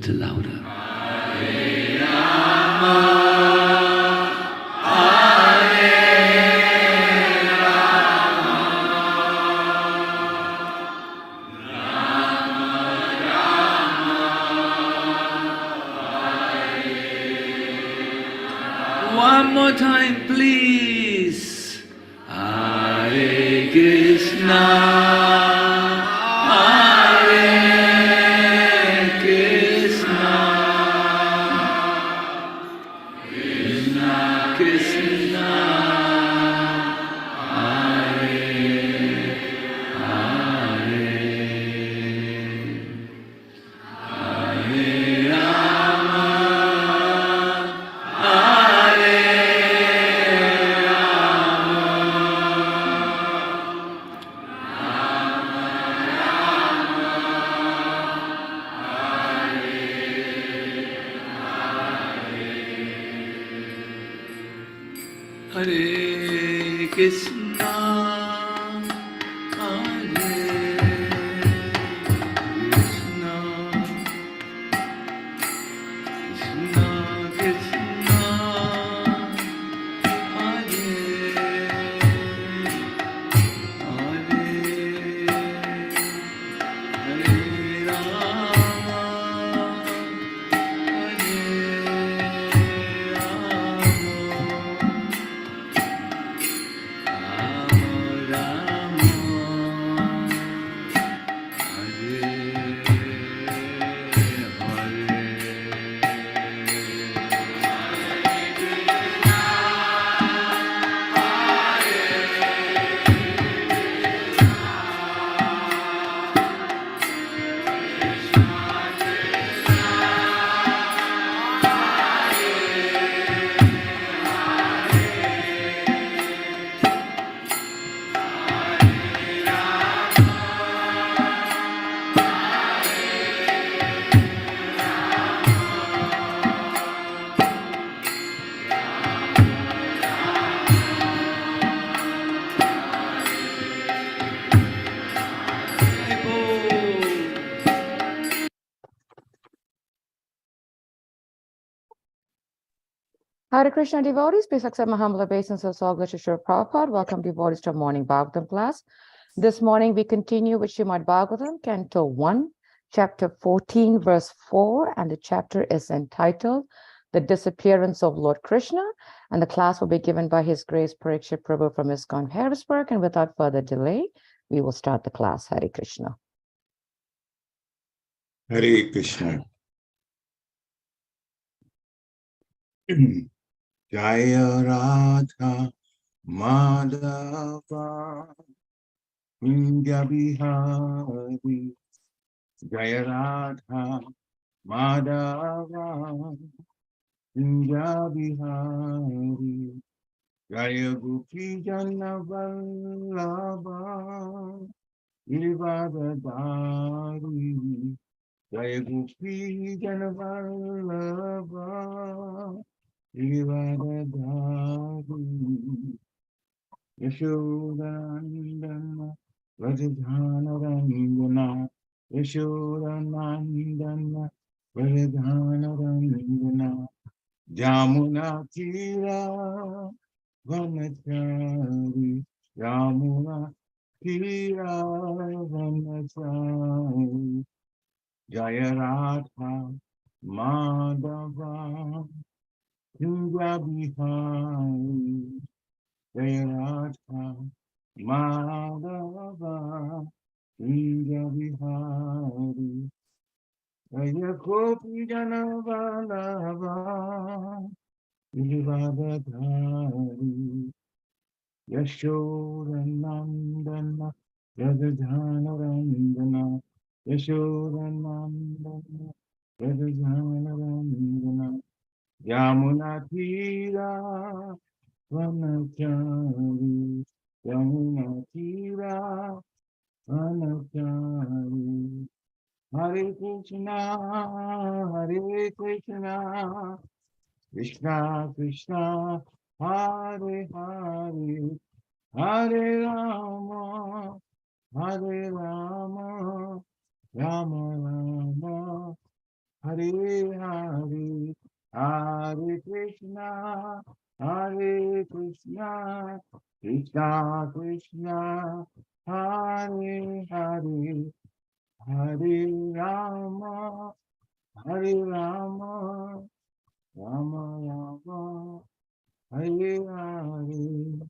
little louder. One more time, please. Hare Krishna, Hare Krishna, Krishna Krishna, Hare Hare, Hare Rama, Hare Hare Krishna, Hare Krishna, Krishna Krishna, Hare Hare, Hare Rama, Hare Hare Krishna devotees, please accept my humble obeisances of Srila Prabhupada. Welcome devotees to our morning Bhagavatam class. This morning we continue with Srimad Bhagavatam, Canto 1, Chapter 14, verse 4, and the chapter is entitled The Disappearance of Lord Krishna, and the class will be given by His Grace Parikshit Prabhu from ISKCON Harrisburg, and without further delay, we will start the class. Hare Krishna. Hare Krishna. Jaya Radha Madhava Kunja Bihari. Jaya Radha Madhava Kunja Bihari. Jaya Gopi Jana Vallabha Ivadadari. Jaya Gopi Jana Vallabha Ivadadari. Yashodanandana Vajadhanarandana Yashodanandana Vajadhanarandana Jamuna Tira Vanachari Jamuna Tira Vanachari Jaya Radha Madhava Kunja Bihari Jaya Radha Madhava Kunja Bihari Jaya Gopi Jana Vallabha Ivadadari Yashodanandana Vajadhanarandana Yashodanandana Vajadhanarandana Yamuna Tira Vanachari Yamuna Tira Vanachari Hare Krishna Krishna Krishna Hare Hare Hare Rama Rama Rama Hare Hare, Hare Krishna, Hare Krishna, Krishna Krishna, Hare Hare, Hare Rama, Hare Rama, Rama Rama, Hare Hare.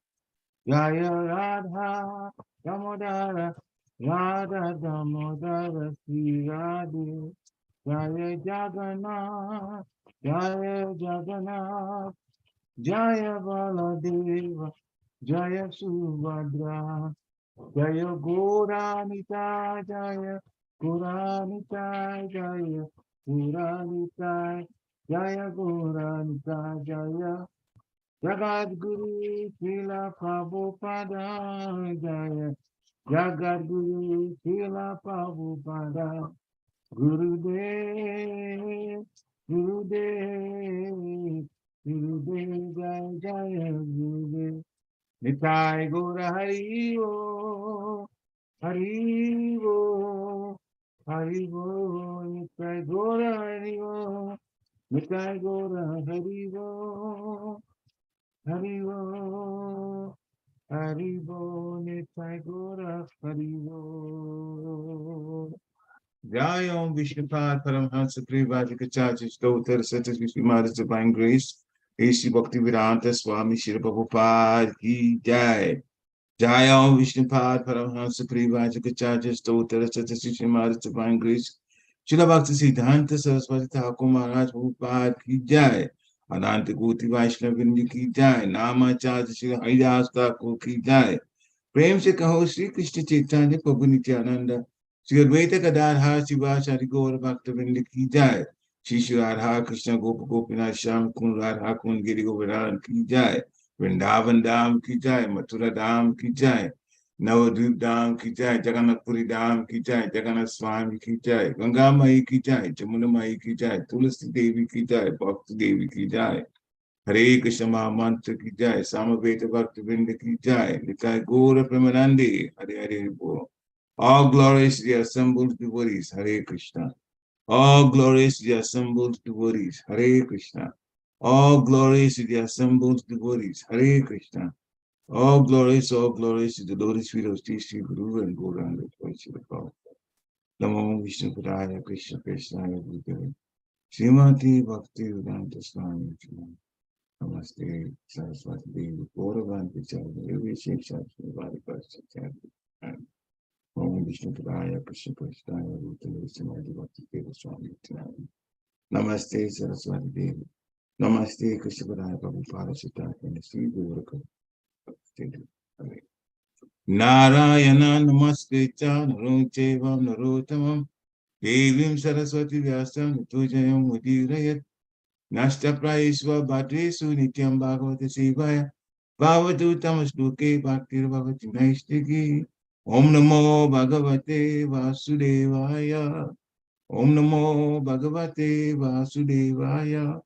Jaya Radha Damodara, Radha Damodara Sri Radhe, Jaya Jagannath, Jaya Jagannath, Jaya Baladeva, Jaya Subhadra, Jaya Goranita, Jaya Goranita, Jaya Goranita, Jaya Goranita, Jaya Jagadguru Srila Prabhupada Jaya, Jagadguru Srila Prabhupada, Gurudev, Gurudev, Gurudev, Jaya Jaya Gurudev, Nitai Gora Haribo, Haribo, Haribo, Nitai Gora Haribo, Nitai Gora Haribo, Haribo, Haribo, Nitai Gora Haribo. Jai Om Vishnupad Paramhansa Privadikacharya Stotra Satas Vishnumadas Divine Grace A.C. Bhaktivedanta Swami Shri Prabhupada Ki Jai. Jai Om Vishnupad Paramhansa Privadikacharya Stotra Satas Vishnumadas Divine Grace Shri Bhakti Siddhanta Saraswati Thakur Maharaj Prabhupada Ki Jai. Ananta Koti Vaishnava Vrinda Ki Jai. Namacharya Shri Haridas Thakur Ki Jai. Prem se kaho Shri Krishna Chaitanya Prabhu Nityananda Shri Advaita Gadadhar Shivachari Gaura Bhaktivinoda Ki Jai. Shri Shri Radha Krishna Gopa Gopinath Shyam Kund Radha Kund Giri Govardhan Ki Jai. Vrindavan Dham Ki Jai. Mathura Dham Ki Jai. Navadvip Dham Ki Jai. Jagannath Puri Dham Ki Jai. Jagannath Swami Ki Jai. Ganga Mai Ki Jai. Jamuna Mai Ki Jai. Tulsi Devi Ki Jai. Bhakti Devi Ki Jai. Hare Krishna Mahamantra Ki Jai, Samaveta Bhaktivinoda Ki Jai, Nitai Gaura Premanande, Hare Hare Bo. All glories to the assembled devotees, Hare Krishna. All glories to the assembled devotees, Hare Krishna. All glories to the assembled devotees, Hare Krishna. All glories to the lotus feet of Sri Guru and Gauranga Vaishnava Prabhupada. Namo Vishnu Padaya Krishna Krishna Bhutale. Srimati Bhakti Vedanta Swami. Namaste, Saraswati Devi, Gauravanti Chandra, Vishek Shastri, Varipasti Chandra, Om Vishnu Padaya, Krishna Prasthaya, Rutale, Samadhi Bhakti Deva Swami Nityananda. Namaste, Saraswati Devi. Namaste, Krishna Padaya, Prabhupada Siddhartha, and Sri Gauraka. Narayana Namaste Cha, Narunchevam Narotamam, Devim Saraswati Vyasam, Tujayam Mudirayat. Nashta Praiswa Bhadresu Nityam Bhagavata Sivaya Bhavatu Tamasluke Bhaktir Bhavati Naistiki Om Namo Bhagavate Vasudevaya Om Namo Bhagavate Vasudevaya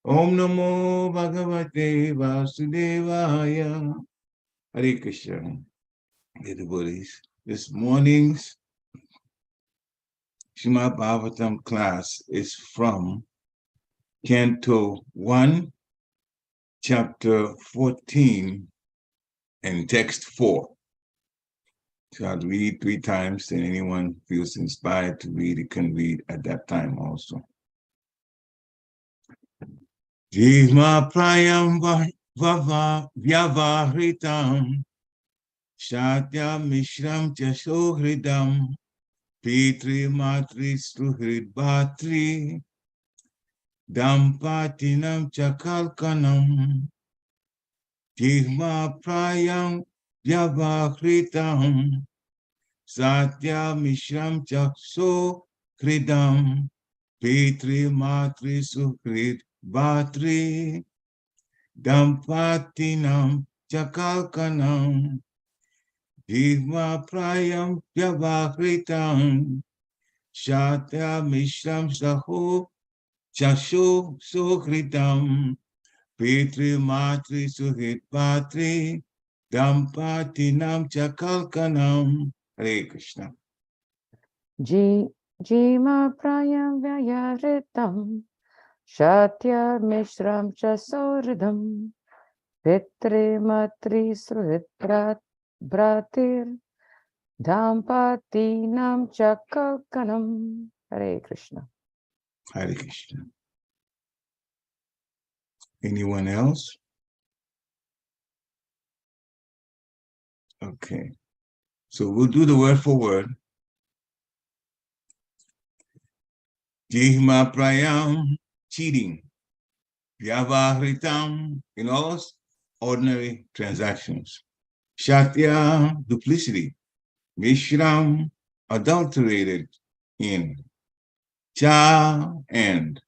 Om Namo Bhagavate Vasudevaya. Hare Krishna. Dear devotees, this morning's Srimad Bhagavatam class is from Canto 1, Chapter 14, and Text 4. So I'll read 3 times, and anyone feels inspired to read, it can read at that time also. Jivma prayam vava vyavahritam Shatya mishram chasohridam Pitri matri suhrid bhatri Dampatinam chakalkanam Jihma prayam vyavahritam Satya mishram chakso kridam Pitri matri suhrid bhatri Dampatinam chakalkanam Jihma prayam vyavahritam Satya mishram saho Chashu Sukritam Pitri Matri Suhit Patri Dampatinam Chakalkanam. Hare Krishna. Jima prayam vyayaritam Shatya mishram cha sauridam Pitre matri sruhit bratir Dampati nam chakalkanam. Hare Krishna. Hare Krishna. Anyone else? Okay. So we'll do the word for word. Jihma prayam, cheating. Vyavahritam, in all ordinary transactions. Shatya, duplicity. Mishram, adulterated in. Cha, and.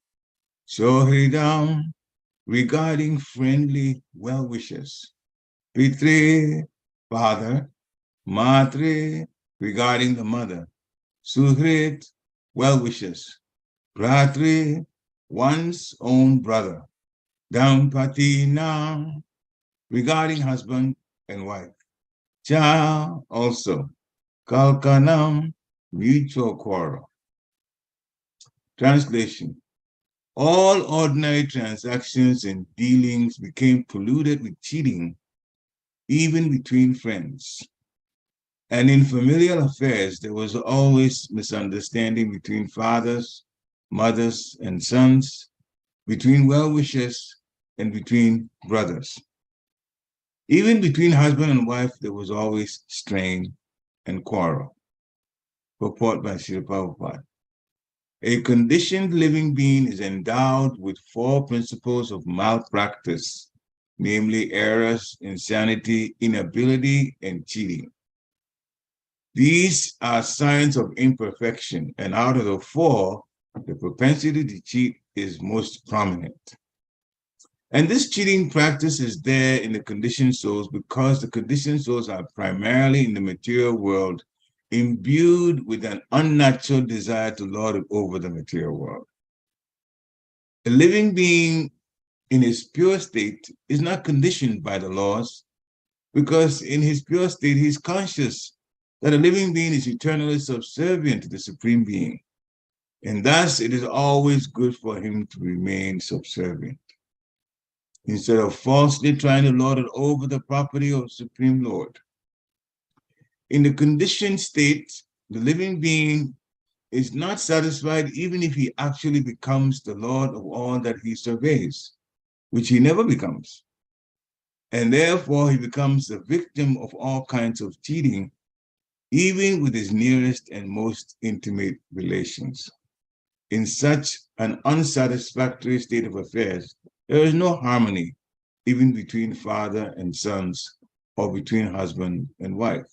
Sohridam, regarding friendly well-wishes. Pitre, father. Matre, regarding the mother. Suhrit, well-wishes. Bratri, one's own brother. Dampati now, regarding husband and wife. Cha, also. Kalkanam, mutual quarrel. Translation. All ordinary transactions and dealings became polluted with cheating, even between friends. And in familial affairs, there was always misunderstanding between fathers, mothers, and sons, between well-wishers, and between brothers. Even between husband and wife, there was always strain and quarrel. Purport by Srila Prabhupada. A conditioned living being is endowed with 4 principles of malpractice, namely errors, insanity, inability, and cheating. These are signs of imperfection, and out of the 4, the propensity to cheat is most prominent. And this cheating practice is there in the conditioned souls because the conditioned souls are primarily in the material world, imbued with an unnatural desire to lord it over the material world. A living being in his pure state is not conditioned by the laws, because in his pure state, he's conscious that a living being is eternally subservient to the Supreme Being. And thus, it is always good for him to remain subservient, instead of falsely trying to lord it over the property of Supreme Lord. In the conditioned state, the living being is not satisfied even if he actually becomes the Lord of all that he surveys, which he never becomes. And therefore, he becomes the victim of all kinds of cheating, even with his nearest and most intimate relations. In such an unsatisfactory state of affairs, there is no harmony, even between father and sons, or between husband and wife.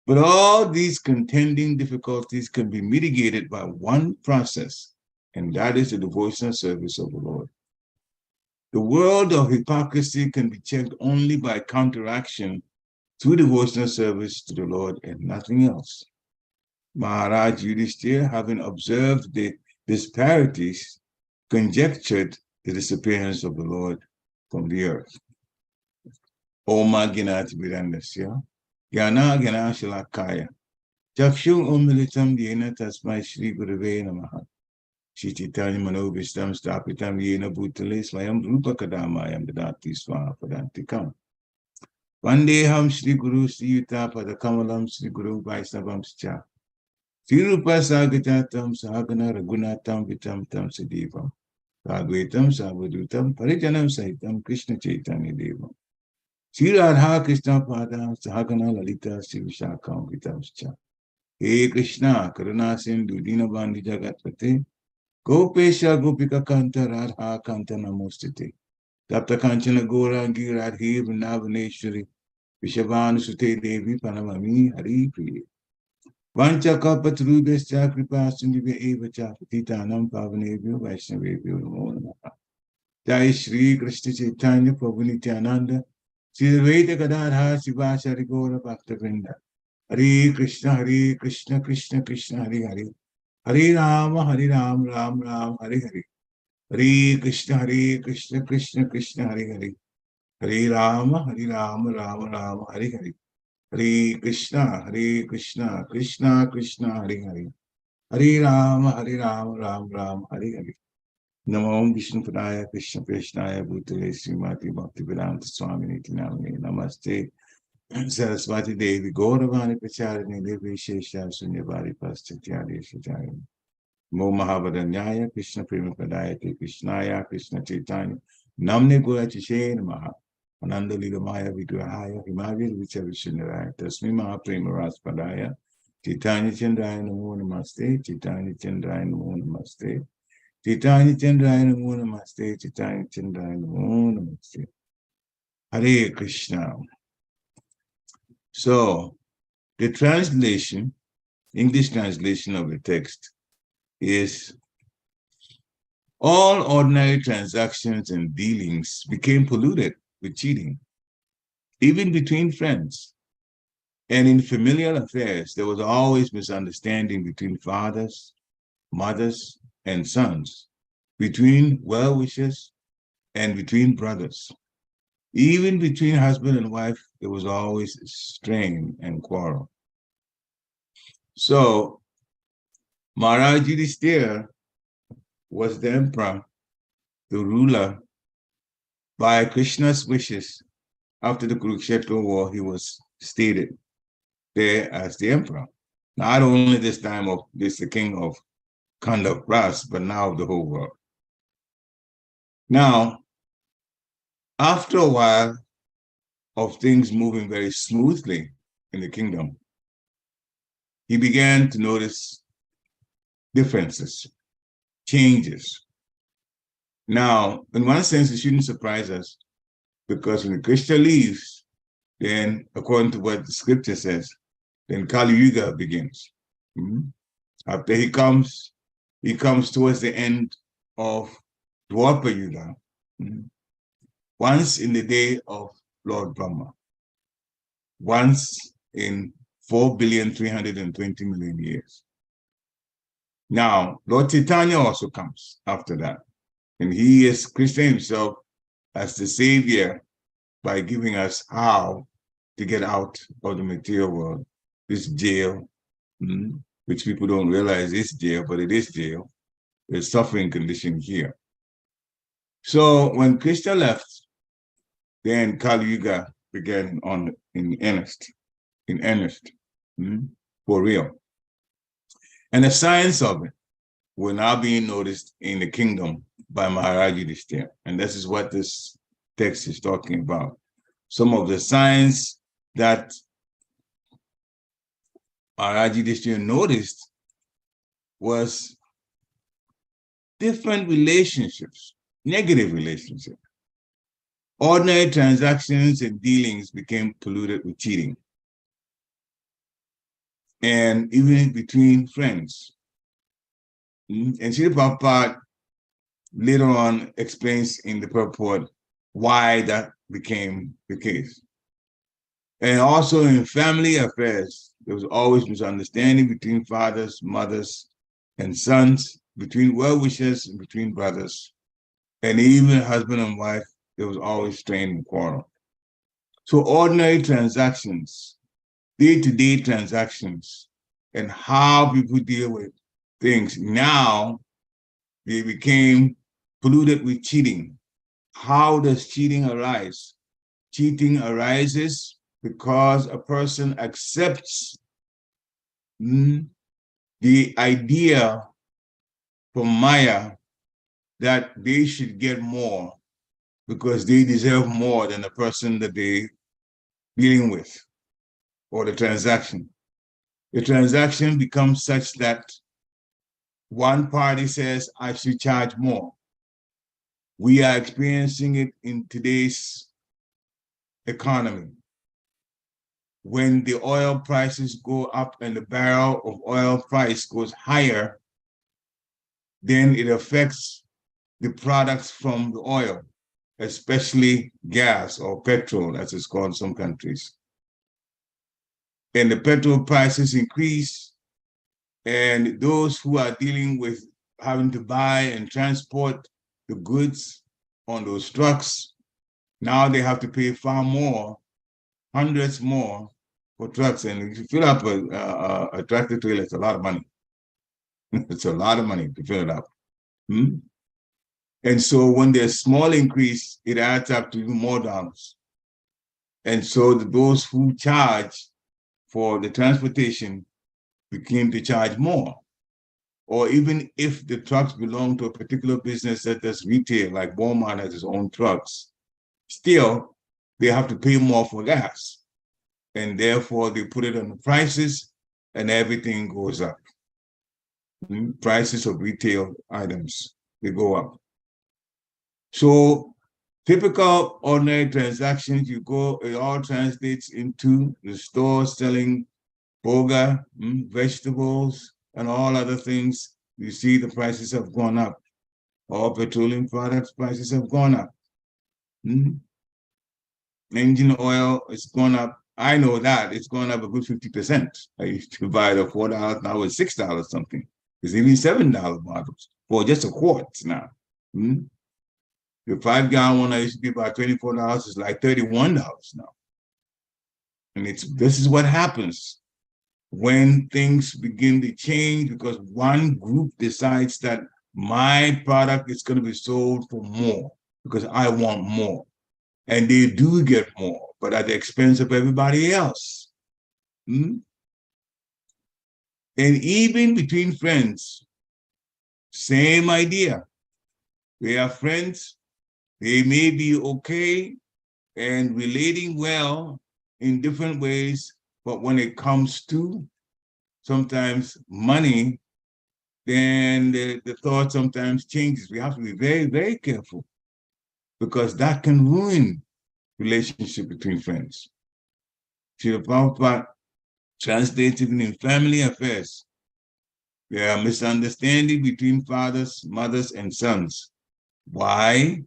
But all these contending difficulties can be mitigated by one process, and that is the devotional service of the Lord. The world of hypocrisy can be checked only by counteraction through devotional service to the Lord and nothing else. Maharaj Yudhishthira, having observed the disparities, conjectured the disappearance of the Lord from the earth. Oma Ginati Virandasya, Gyana Gyana Shalakaya, Chakshung Umilitam Yena Tasmai Shri Gurave Namaha, Shititani Manobistam Stapitam Yena Bhutale Swayam Rupa Kadamayam Dadati Swaha Padantikam. Vandeham Shri Guru Sri Yuta Padakamalam Shri Guru Vaisnavam Scha. Sri Rupa Sagatatam Sahagana Ragunatam Vitam Tam Sadivam. Bhagavatam Savadutam Parijanam Sahitam Krishna Chaitanya Devam. Sri Radha Krishna Padam Sahagana Lalita Sri Vishakam Vitam Scha. He Krishna Karuna Sindhu Dinabandhi Jagatpate Gopesha Gopika Kanta Radha Kanta Namostite Tapta Kanchana Gora Giradhi Vrindavaneshwari Vishavanu Sute Devi Panamami Hari Priya Vancha Kalpatarubhascha Kripa Sindhivya Eva Cha Patitanam Pavanebhyo Vaishnavebhyo Namo Namaha. Jai Shri Krishna Chaitanya Prabhu Nityananda Sri Advaita Gadadhar Sivasari Gaura Bhaktavrinda. Hare Krishna Krishna Krishna Hare Hare Hare Rama Ram Ram Hare Hare. Hare Krishna Krishna Krishna Hare Hare. Hare Rama Ram Ram Hare Hare. Hare Krishna Krishna Krishna Hare Hare. Hare Rama, Ram Ram, Hare Hare. Namo Vishnu Padaya, Krishna Krishnaya, Bhutale, Srimati Bhaktivedanta Swami Niti Namane, Namaste. Saraswati Devi, Gauravani Pacharini, Devi Shesha, Sunyavari Pastityari Shajayani. Mo Mahavadanyaya, Krishna Prema Padayate, Krishnaya, Krishna Chaitanya, Namne Gura Chishen Maha, Ananda Lilamaya Vigrahaya, Himagir Vichavishinaraya, Tasmi Mahaprema Raspadaya, Chaitanya Chandraya Namo Namaste, Chaitanya Chandraya Namo Namaste, Chaitanya Chandraya Namo Namaste, Chaitanya Chandraya Namo Namaste. Hare Krishna. So, the translation, English translation of the text is all ordinary transactions and dealings became polluted with cheating, even between friends. And in familial affairs, there was always misunderstanding between fathers, mothers, and sons, between well-wishers and between brothers. Even between husband and wife, there was always strain and quarrel. So, Maharaj Yudhishthira was the emperor, the ruler. By Krishna's wishes, after the Kurukshetra war, he was stated there as the emperor. Not only this time of this the king of Kanda Ras, but now of the whole world. Now, after a while of things moving very smoothly in the kingdom, he began to notice differences, changes. Now, in one sense, it shouldn't surprise us, because when Krishna leaves, then according to what the scripture says, then Kali Yuga begins. After he comes towards the end of Dwapara Yuga, once in the day of Lord Brahma, once in 4,320,000,000 years. Now, Lord Chaitanya also comes after that, and he is Krishna himself as the savior by giving us how to get out of the material world, this jail, which people don't realize is jail, but it is jail. There's suffering condition here. So when Krishna left, then Kali Yuga began in earnest, for real. And the science of it will now be noticed in the kingdom by Maharaj Yudhishthira. And this is what this text is talking about. Some of the signs that Maharaj Yudhishthira noticed was different relationships, negative relationships. Ordinary transactions and dealings became polluted with cheating. And even between friends. And Srila Prabhupada later on explains in the purport why that became the case. And also in family affairs, there was always misunderstanding between fathers, mothers, and sons, between well-wishers and between brothers. And even husband and wife, there was always strain and quarrel. So ordinary transactions, day-to-day transactions, and how people deal with things, now they became polluted with cheating. How does cheating arise? Cheating arises because a person accepts the idea from Maya that they should get more because they deserve more than the person that they're dealing with, or the transaction. The transaction becomes such that one party says, I should charge more. We are experiencing it in today's economy. When the oil prices go up and the barrel of oil price goes higher, then it affects the products from the oil, especially gas or petrol, as it's called in some countries. And the petrol prices increase, and those who are dealing with having to buy and transport the goods on those trucks, now they have to pay far more, hundreds more for trucks. And if you fill up a tractor trailer, it's a lot of money. It's a lot of money to fill it up. Hmm? And so when there's small increase, it adds up to even more dollars. And so those who charge for the transportation begin to charge more. Or even if the trucks belong to a particular business that does retail, like Walmart has its own trucks, still they have to pay more for gas. And therefore they put it on the prices and everything goes up. Prices of retail items, they go up. So typical ordinary transactions, you go, it all translates into the store selling boga, vegetables, and all other things. You see the prices have gone up. All petroleum products prices have gone up. Engine oil, it's gone up. I know that it's gone up a good 50%. I used to buy the $4, now it's $6 something. It's even $7 bottles for just a quart now. The 5-gallon one I used to be about $24 is like $31 now. And this is what happens when things begin to change, because one group decides that my product is going to be sold for more because I want more. And they do get more, but at the expense of everybody else. And even between friends, same idea. They are friends. They may be okay and relating well in different ways, but when it comes to sometimes money, then the thought sometimes changes. We have to be very, very careful, because that can ruin relationship between friends. Srila Prabhupada translates even in family affairs. There are misunderstandings between fathers, mothers, and sons. Why?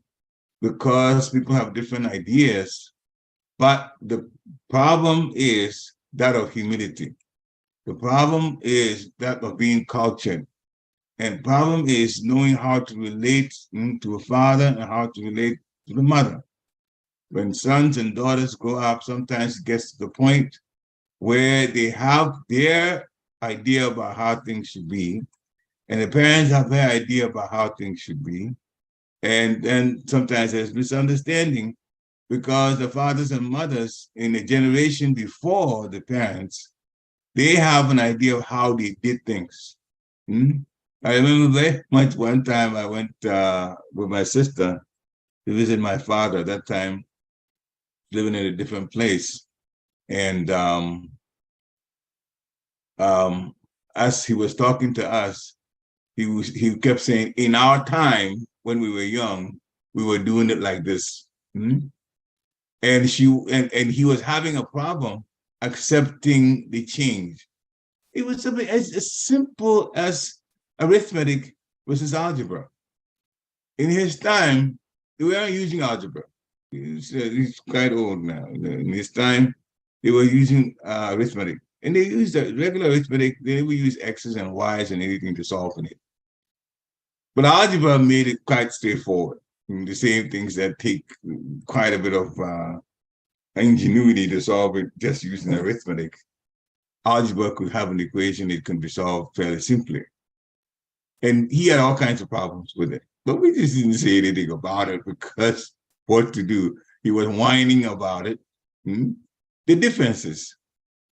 Because people have different ideas, but the problem is that of humility. The problem is that of being cultured. And problem is knowing how to relate to a father and how to relate to the mother. When sons and daughters grow up, sometimes it gets to the point where they have their idea about how things should be, and the parents have their idea about how things should be. And then sometimes there's misunderstanding because the fathers and mothers in the generation before the parents, they have an idea of how they did things. I remember very much one time I went with my sister to visit my father, at that time living in a different place. And as he was talking to us, he kept saying, in our time, when we were young, we were doing it like this. And he was having a problem accepting the change. It was something as simple as arithmetic versus algebra. In his time, they weren't using algebra. He's quite old now. In his time, they were using arithmetic. And they used the regular arithmetic. They never used X's and Y's and anything to solve it. But algebra made it quite straightforward. The same things that take quite a bit of ingenuity to solve it just using arithmetic. Algebra could have an equation, it can be solved fairly simply. And he had all kinds of problems with it. But we just didn't say anything about it, because what to do? He was whining about it. The differences.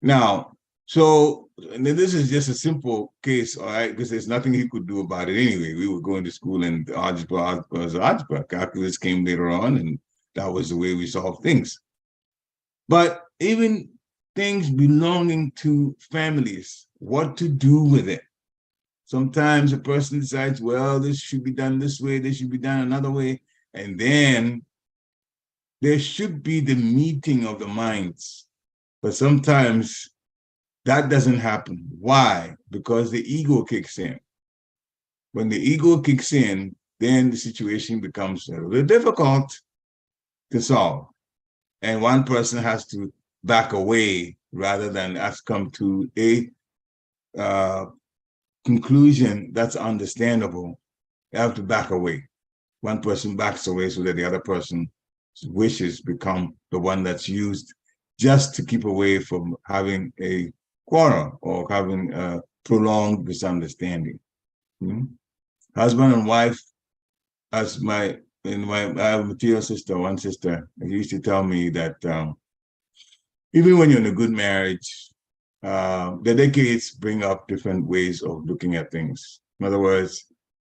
Now, so this is just a simple case, all right, because there's nothing he could do about it anyway. We were going to school and algebra was algebra. Calculus came later on, and that was the way we solved things. But even things belonging to families, what to do with it. Sometimes a person decides, well, this should be done this way, this should be done another way. And then there should be the meeting of the minds. But sometimes that doesn't happen. Why? Because the ego kicks in. When the ego kicks in, then the situation becomes a little difficult to solve. And one person has to back away rather than has come to a conclusion that's understandable. You have to back away. One person backs away so that the other person's wishes become the one that's used just to keep away from having a quarrel or having a prolonged misunderstanding. Husband and wife, as I have a material sister, one sister, she used to tell me that even when you're in a good marriage, the decades bring up different ways of looking at things. In other words,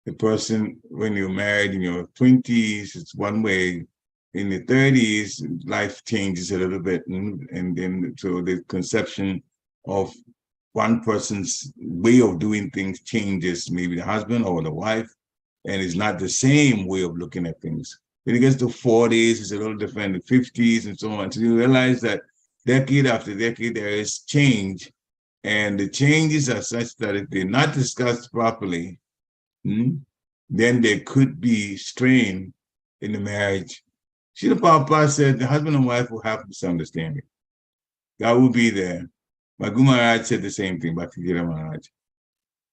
the person, when you're married in your 20s, it's one way. In the 30s, life changes a little bit. And then, so the conception of one person's way of doing things changes, maybe the husband or the wife, and it's not the same way of looking at things. When it gets to 40s, it's a little different, the 50s and so on. So you realize that decade after decade, there is change. And the changes are such that if they're not discussed properly, then there could be strain in the marriage. Srila Prabhupada said the husband and wife will have misunderstanding. That will be there. Maghu Maharaj said the same thing, Bhakti-Tirtha Maharaj.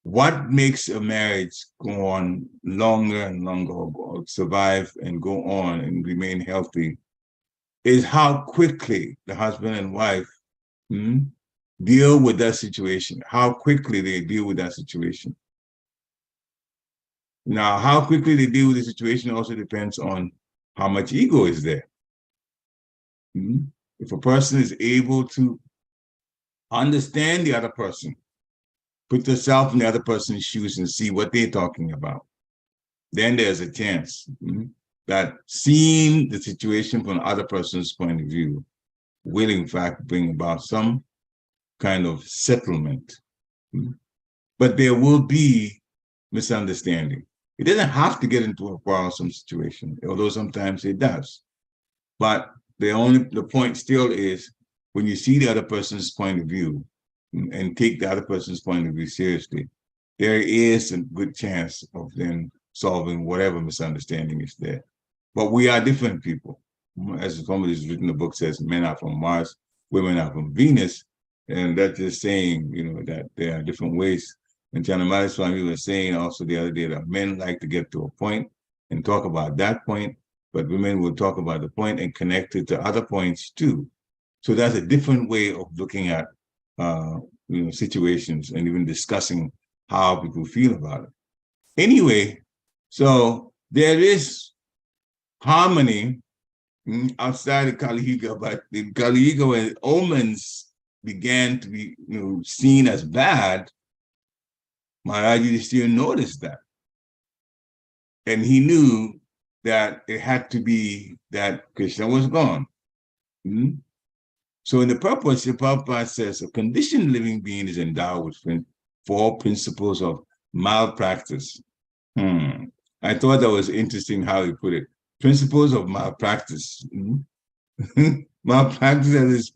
What makes a marriage go on longer and longer, or survive and go on and remain healthy, is how quickly the husband and wife deal with that situation, how quickly they deal with that situation. Now, how quickly they deal with the situation also depends on how much ego is there. If a person is able to understand the other person, put yourself in the other person's shoes and see what they're talking about, then there's a chance that seeing the situation from the other person's point of view will in fact bring about some kind of settlement. But there will be misunderstanding. It doesn't have to get into a quarrelsome situation, although sometimes it does. But the point still is, when you see the other person's point of view and take the other person's point of view seriously, there is a good chance of them solving whatever misunderstanding is there. But we are different people. As somebody who's written the book says, men are from Mars, women are from Venus. And that's just saying, that there are different ways. And Chanamali Swami was saying also the other day that men like to get to a point and talk about that point, but women will talk about the point and connect it to other points too. So that's a different way of looking at situations and even discussing how people feel about it. Anyway, so there is harmony outside of Kali Yuga, but in Kali Yuga, when omens began to be seen as bad, Maharaj Yudhishthira noticed that. And he knew that it had to be that Krishna was gone. So in the purpose, the Prabhupada says, a conditioned living being is endowed with 4 principles of malpractice. I thought that was interesting how he put it. Principles of malpractice. Malpractice as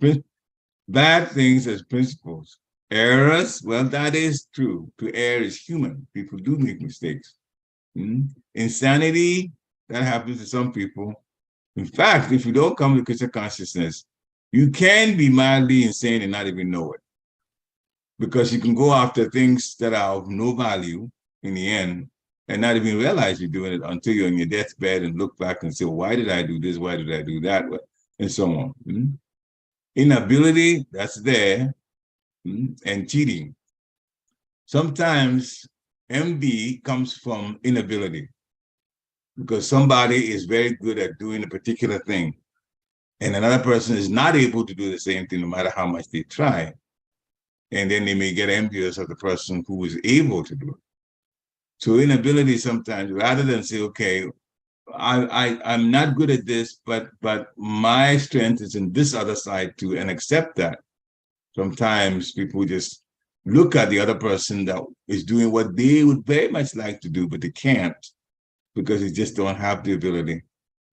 bad things as principles. Errors, well, that is true. To err is human. People do make mistakes. Insanity, that happens to some people. In fact, if you don't come to Krishna consciousness, you can be mildly insane and not even know it. Because you can go after things that are of no value in the end and not even realize you're doing it until you're on your deathbed and look back and say, well, why did I do this? Why did I do that? And so on. Inability, that's there. And cheating. Sometimes envy comes from inability, because somebody is very good at doing a particular thing and another person is not able to do the same thing no matter how much they try. And then they may get envious of the person who is able to do it. So inability sometimes, rather than say, okay, I'm not good at this, but my strength is in this other side too, and accept that. Sometimes people just look at the other person that is doing what they would very much like to do, but they can't because they just don't have the ability.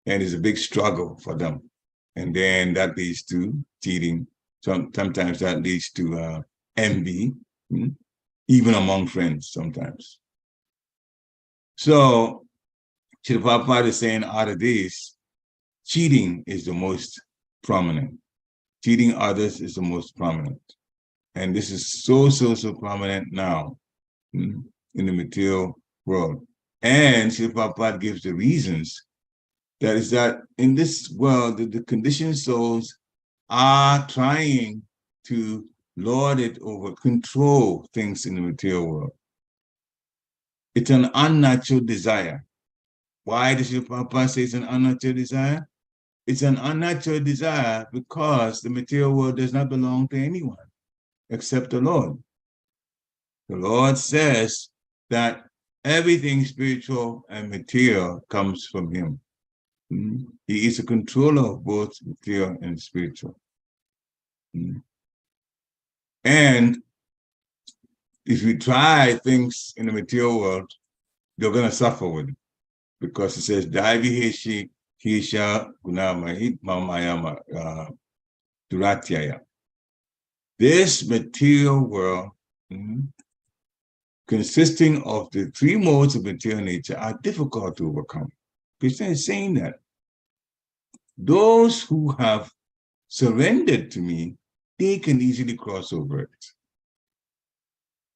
And it's a big struggle for them. And then that leads to cheating. Sometimes that leads to envy, even among friends sometimes. So Srila Prabhupada is saying out of these, cheating is the most prominent. Cheating others is the most prominent. And this is so prominent now in the material world. And Srila Prabhupada gives the reasons. That is that in this world, the conditioned souls are trying to lord it over, control things in the material world. It's an unnatural desire. Why does your Papa say it's an unnatural desire? It's an unnatural desire because the material world does not belong to anyone except the Lord. The Lord says that everything spiritual and material comes from him. He is a controller of both material and spiritual. And if you try things in the material world, you're going to suffer with it. Because it says, Daivi Heshi Hisha Gunamahit Mamayama Duratyaya. This material world, consisting of the three modes of material nature, are difficult to overcome. Krishna is saying that those who have surrendered to me, they can easily cross over it.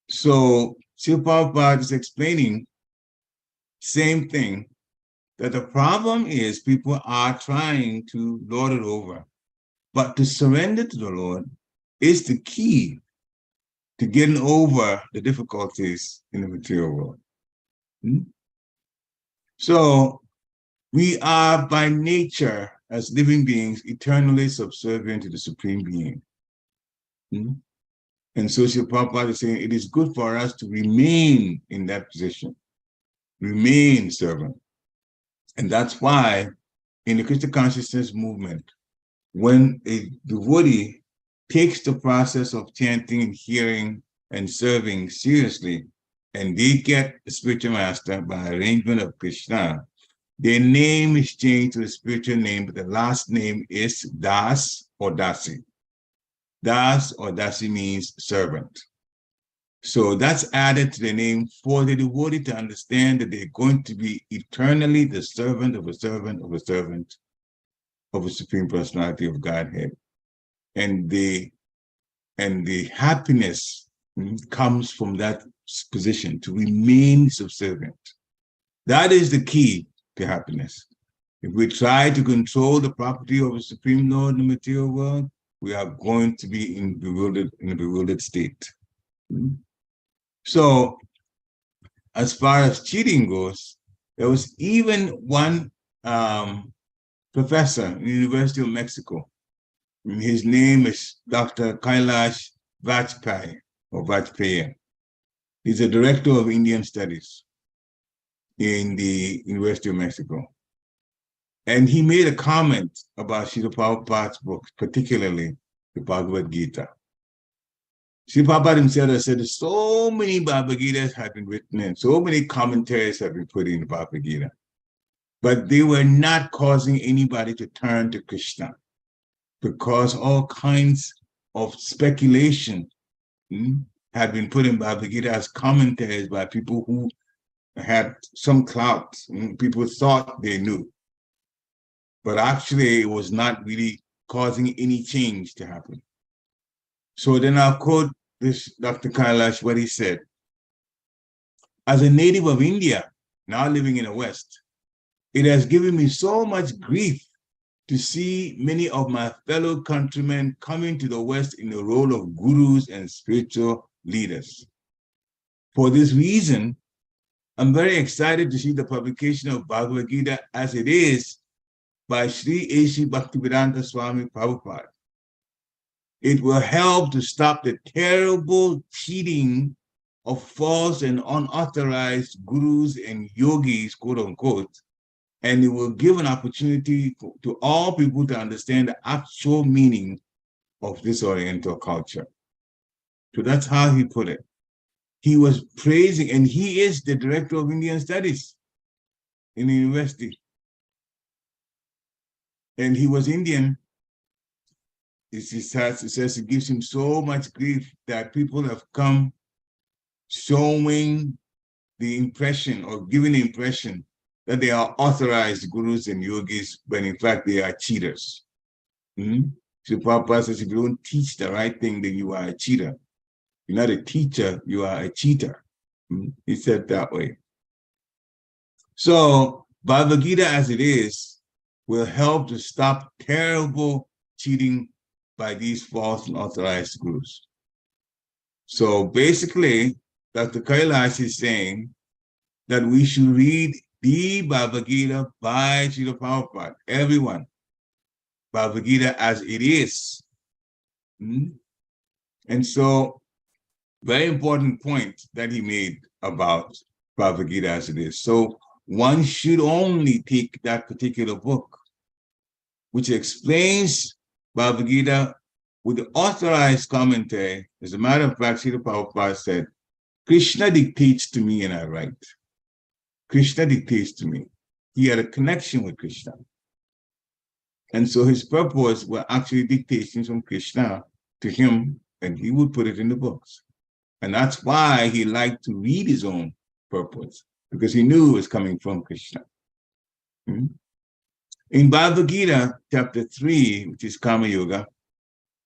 So Srila Prabhupada is explaining same thing, that the problem is people are trying to lord it over, but to surrender to the Lord is the key to getting over the difficulties in the material world. So we are by nature as living beings eternally subservient to the Supreme Being. And so Srila Prabhupada is saying it is good for us to remain in that position, remain servant. And that's why in the Krishna consciousness movement, when a devotee takes the process of chanting and hearing and serving seriously, and they get a spiritual master by arrangement of Krishna, their name is changed to a spiritual name, but the last name is Das or Dasi. Das or Dasi means servant. So that's added to the name for the devotee to understand that they're going to be eternally the servant of a servant of a servant of a Supreme Personality of Godhead. And the happiness comes from that position, to remain subservient. That is the key to happiness. If we try to control the property of a Supreme Lord in the material world, we are going to be in a bewildered state. So, as far as cheating goes, there was even one professor in the University of Mexico. His name is Dr. Kailash Vajpayee, or Vajpayee. He's a director of Indian studies in the University of Mexico. And he made a comment about Srila Prabhupada's books, particularly the Bhagavad Gita. Srila Prabhupada himself has said that so many Bhagavad Gitas have been written and so many commentaries have been put in the Bhagavad Gita, but they were not causing anybody to turn to Krishna, because all kinds of speculation had been put in Bhagavad Gita as commentaries by people who had some clout. People thought they knew, but actually it was not really causing any change to happen. So then I'll quote this Dr. Kailash, what he said. As a native of India, now living in the West, it has given me so much grief to see many of my fellow countrymen coming to the West in the role of gurus and spiritual leaders. For this reason, I'm very excited to see the publication of Bhagavad Gita as it is by Sri A.C. Bhaktivedanta Swami Prabhupada. It will help to stop the terrible cheating of false and unauthorized gurus and yogis, quote unquote, and it will give an opportunity to all people to understand the actual meaning of this Oriental culture. So that's how he put it. He was praising, and he is the director of Indian studies in the university. And he was Indian. It says it gives him so much grief that people have come showing the impression or giving the impression that they are authorized gurus and yogis, when in fact they are cheaters. So Prabhupada says, if you don't teach the right thing, then you are a cheater. You're not a teacher, you are a cheater. He said that way. So Bhagavad Gita as it is will help to stop terrible cheating by these false and authorized gurus. So basically, Dr. Kailash is saying that we should read the Bhagavad Gita by Srila Prabhupada, everyone, Bhagavad Gita as it is. And so, very important point that he made about Bhagavad Gita as it is. So one should only take that particular book, which explains Bhagavad Gita with the authorized commentary. As a matter of fact, Srila Prabhupada said, Krishna dictates to me and I write. Krishna dictates to me. He had a connection with Krishna. And so his purpose were actually dictations from Krishna to him, and he would put it in the books. And that's why he liked to read his own purpose, because he knew it was coming from Krishna. In Bhagavad Gita, chapter 3, which is Kama Yoga,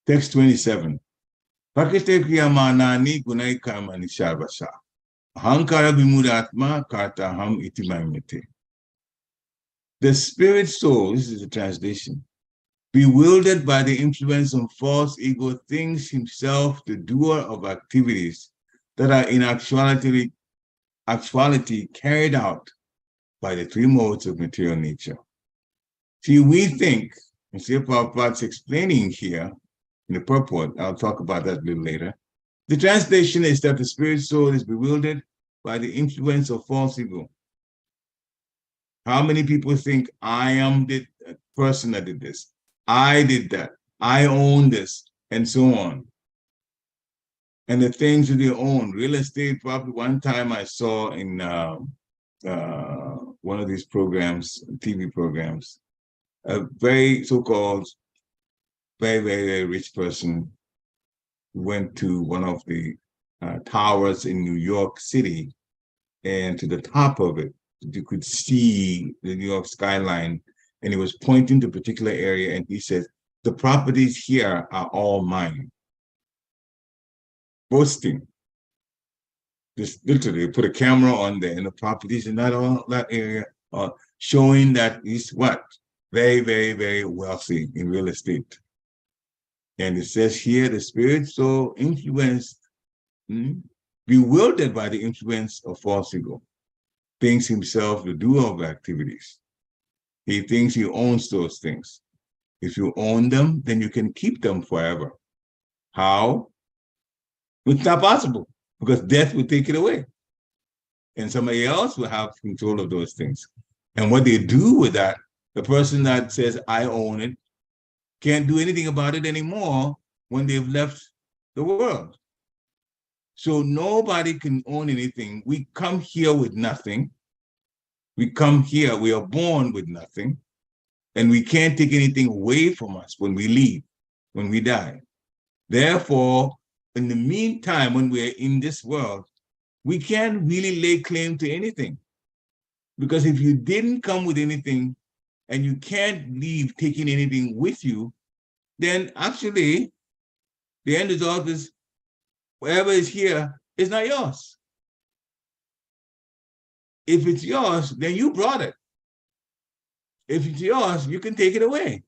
text 27, Prakite kriyamanani gunai karmani sarvasa. Ahankara vimudatma karta ham iti mamyate. The spirit soul, this is the translation, bewildered by the influence of false ego, thinks himself the doer of activities that are in actuality carried out by the three modes of material nature. See, we think, and Srila Prabhupada's explaining here in the purport, I'll talk about that a little later. The translation is that the spirit soul is bewildered by the influence of false ego. How many people think I am the person that did this? I did that. I own this, and so on. And the things that they own, real estate property. One time I saw in one of these programs, TV programs, a very so-called, very, very, very rich person went to one of the towers in New York City, and to the top of it, you could see the New York skyline, and he was pointing to a particular area, and he said, the properties here are all mine. Boasting. Just literally put a camera on there, and the properties in that area are showing that he's what? Very, very, very wealthy in real estate. And it says here, the spirit soul influenced, bewildered by the influence of false ego, thinks himself the doer of activities. He thinks he owns those things. If you own them, then you can keep them forever. How? It's not possible, because death will take it away. And somebody else will have control of those things. And what they do with that, the person that says, I own it, can't do anything about it anymore when they've left the world. So nobody can own anything. We come here with nothing. We come here, we are born with nothing, and we can't take anything away from us when we leave, when we die. Therefore, in the meantime, when we're in this world, we can't really lay claim to anything. Because if you didn't come with anything and you can't leave taking anything with you, then actually the end result is whatever is here is not yours. If it's yours, then you brought it. If it's yours, you can take it away.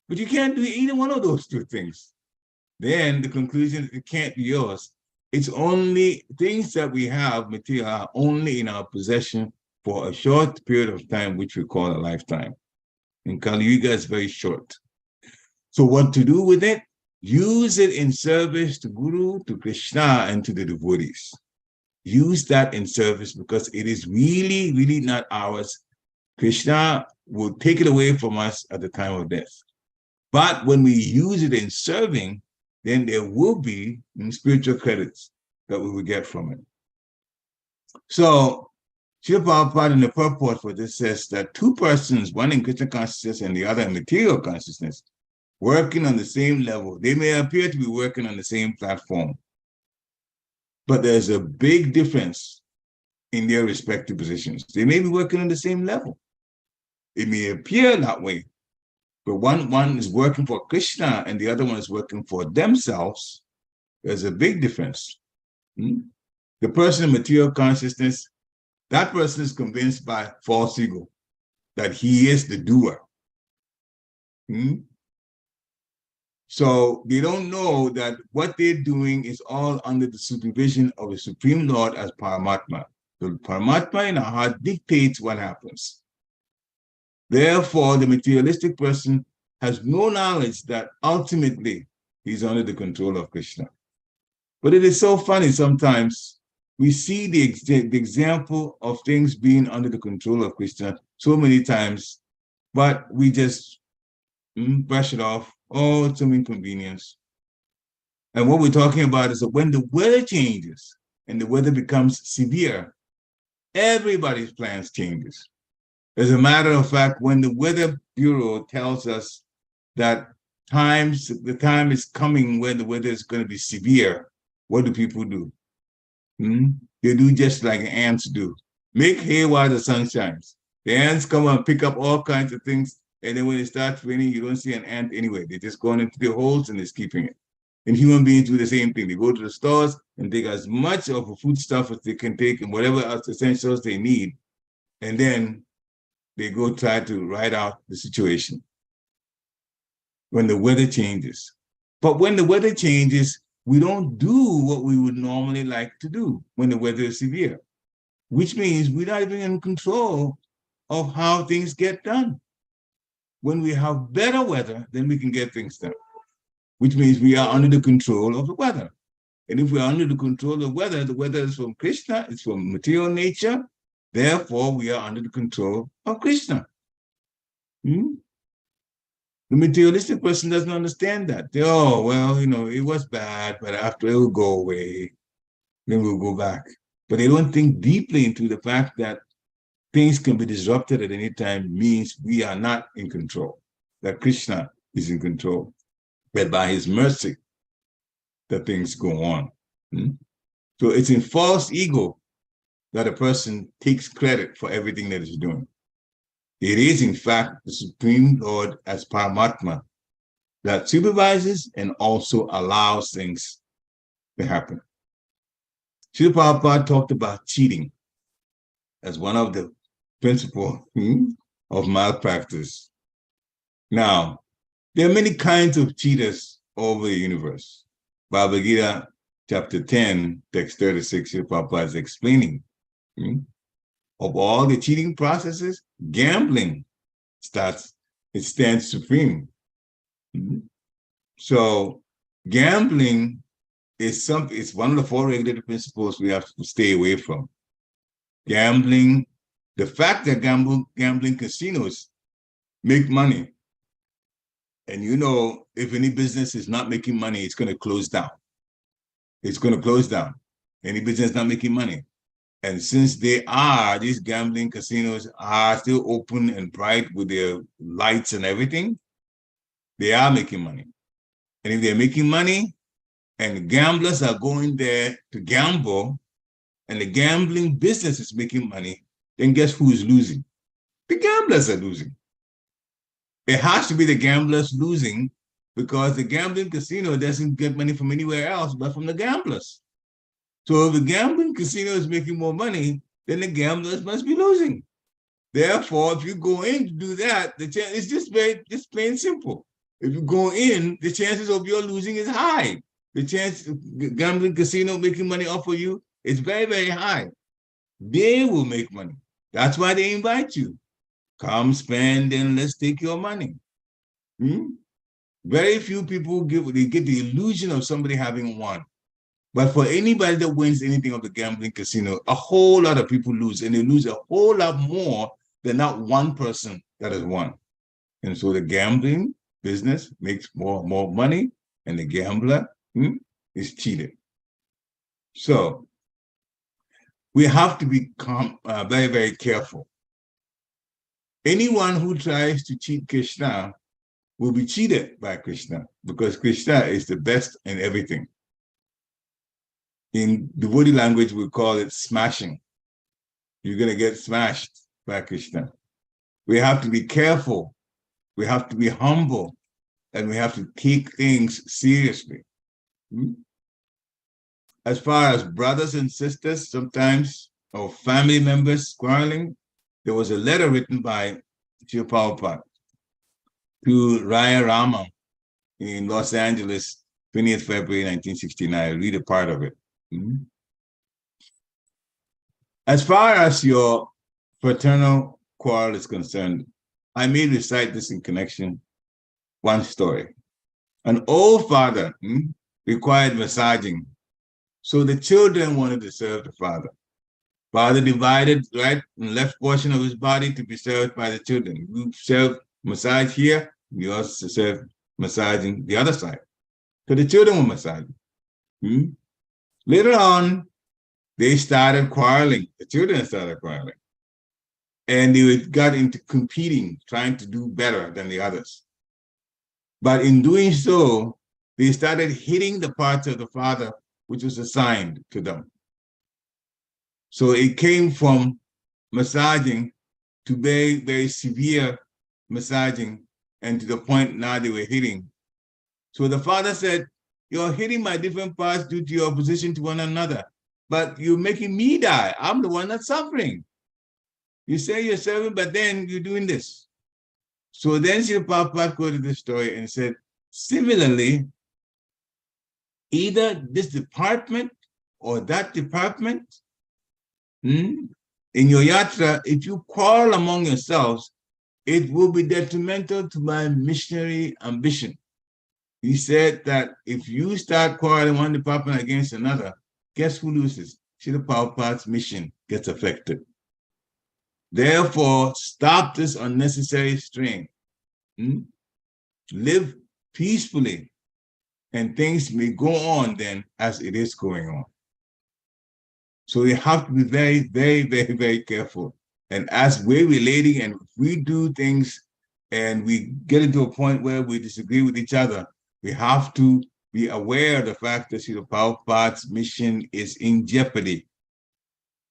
But you can't do either one of those two things. Then the conclusion is it can't be yours. It's only things that we have, material, are only in our possession for a short period of time, which we call a lifetime. In Kali Yuga, it's very short. So what to do with it? Use it in service to Guru, to Krishna, and to the devotees. Use that in service, because it is really, really not ours. Krishna will take it away from us at the time of death. But when we use it in serving, then there will be spiritual credits that we will get from it. So, Srila Prabhupada in the purport for this says that two persons, one in Krishna consciousness and the other in material consciousness, working on the same level, they may appear to be working on the same platform, but there's a big difference in their respective positions. They may be working on the same level. It may appear that way, but one is working for Krishna and the other one is working for themselves. There's a big difference. The person in material consciousness, that person is convinced by false ego that he is the doer. So they don't know that what they're doing is all under the supervision of the Supreme Lord as Paramatma. The Paramatma in our heart dictates what happens. Therefore, the materialistic person has no knowledge that ultimately he's under the control of Krishna. But it is so funny sometimes we see the example of things being under the control of Krishna so many times, but we just brush it off. Oh, it's some inconvenience. And what we're talking about is that when the weather changes and the weather becomes severe, everybody's plans changes. As a matter of fact, when the Weather Bureau tells us that the time is coming when the weather is going to be severe, what do people do? They do just like ants do. Make hay while the sun shines. The ants come and pick up all kinds of things, and then when it starts raining, you don't see an ant anyway. They're just going into the holes and it's keeping it. And human beings do the same thing. They go to the stores and take as much of a foodstuff as they can take and whatever essentials they need, and then they go try to ride out the situation when the weather changes. But when the weather changes, we don't do what we would normally like to do when the weather is severe, which means we're not even in control of how things get done. When we have better weather, then we can get things done, which means we are under the control of the weather. And if we're under the control of the weather is from Krishna, it's from material nature, therefore we are under the control of Krishna. The materialistic person doesn't understand that. Oh, well, it was bad, but after it will go away, then we'll go back. But they don't think deeply into the fact that things can be disrupted at any time means we are not in control, that Krishna is in control, but by his mercy that things go on. So it's in false ego that a person takes credit for everything that he's doing. It is, in fact, the Supreme Lord as Paramatma that supervises and also allows things to happen. Srila Prabhupada talked about cheating as one of the principles of malpractice. Now, there are many kinds of cheaters over the universe. Bhagavad Gita, chapter 10, text 36, Srila Prabhupada is explaining. Of all the cheating processes, gambling stands supreme. So gambling is it's one of the 4 regulated principles we have to stay away from. Gambling, the fact that gambling casinos make money, and if any business is not making money, it's going to close down. It's going to close down. Any business not making money. And since these gambling casinos are still open and bright with their lights and everything, they are making money. And if they're making money and gamblers are going there to gamble and the gambling business is making money, then guess who is losing? The gamblers are losing. It has to be the gamblers losing because the gambling casino doesn't get money from anywhere else but from the gamblers. So if the gambling casino is making more money, then the gamblers must be losing. Therefore, if you go in to do that, it's just plain simple. If you go in, the chances of your losing is high. The chance of gambling casino making money off of you is very, very high. They will make money. That's why they invite you. Come spend and let's take your money. Very few people get the illusion of somebody having won. But for anybody that wins anything of the gambling casino, a whole lot of people lose, and they lose a whole lot more than that one person that has won. And so the gambling business makes more money, and the gambler is cheated. So we have to be very, very careful. Anyone who tries to cheat Krishna will be cheated by Krishna, because Krishna is the best in everything. In devotee language, we call it smashing. You're going to get smashed by Krishna. We have to be careful. We have to be humble. And we have to take things seriously. As far as brothers and sisters, sometimes, or family members quarreling, there was a letter written by Srila Prabhupada to Raya Rama in Los Angeles, 20th February 1969. I'll read a part of it. As far as your fraternal quarrel is concerned, I may recite this in connection. One story. An old father required massaging. So the children wanted to serve the father. Father divided right and left portion of his body to be served by the children. You serve massage here, you also serve massaging the other side. So the children were massaging. Later on, they started quarreling. The children started quarreling. And they got into competing, trying to do better than the others. But in doing so, they started hitting the parts of the father which was assigned to them. So it came from massaging to very, very severe massaging, and to the point now they were hitting. So the father said, "You're hitting my different parts due to your opposition to one another, but you're making me die. I'm the one that's suffering. You say you're serving, but then you're doing this." So then Srila Prabhupada quoted this story and said, similarly, either this department or that department, in your yatra, if you quarrel among yourselves, it will be detrimental to my missionary ambition. He said that if you start quarreling one department against another, guess who loses? Srila Prabhupada's mission gets affected. Therefore, stop this unnecessary strain. Live peacefully, and things may go on then as it is going on. So we have to be very, very, very, very careful. And as we're relating and we do things and we get into a point where we disagree with each other, we have to be aware of the fact that Srila Prabhupada's mission is in jeopardy.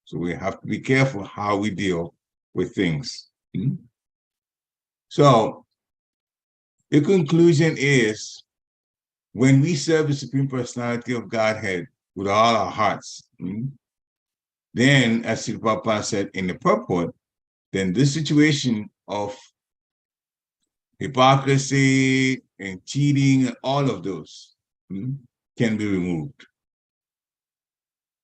So we have to be careful how we deal with things. So the conclusion is, when we serve the Supreme Personality of Godhead with all our hearts, then, as Srila Prabhupada said in the purport, then this situation of hypocrisy and cheating and all of those can be removed.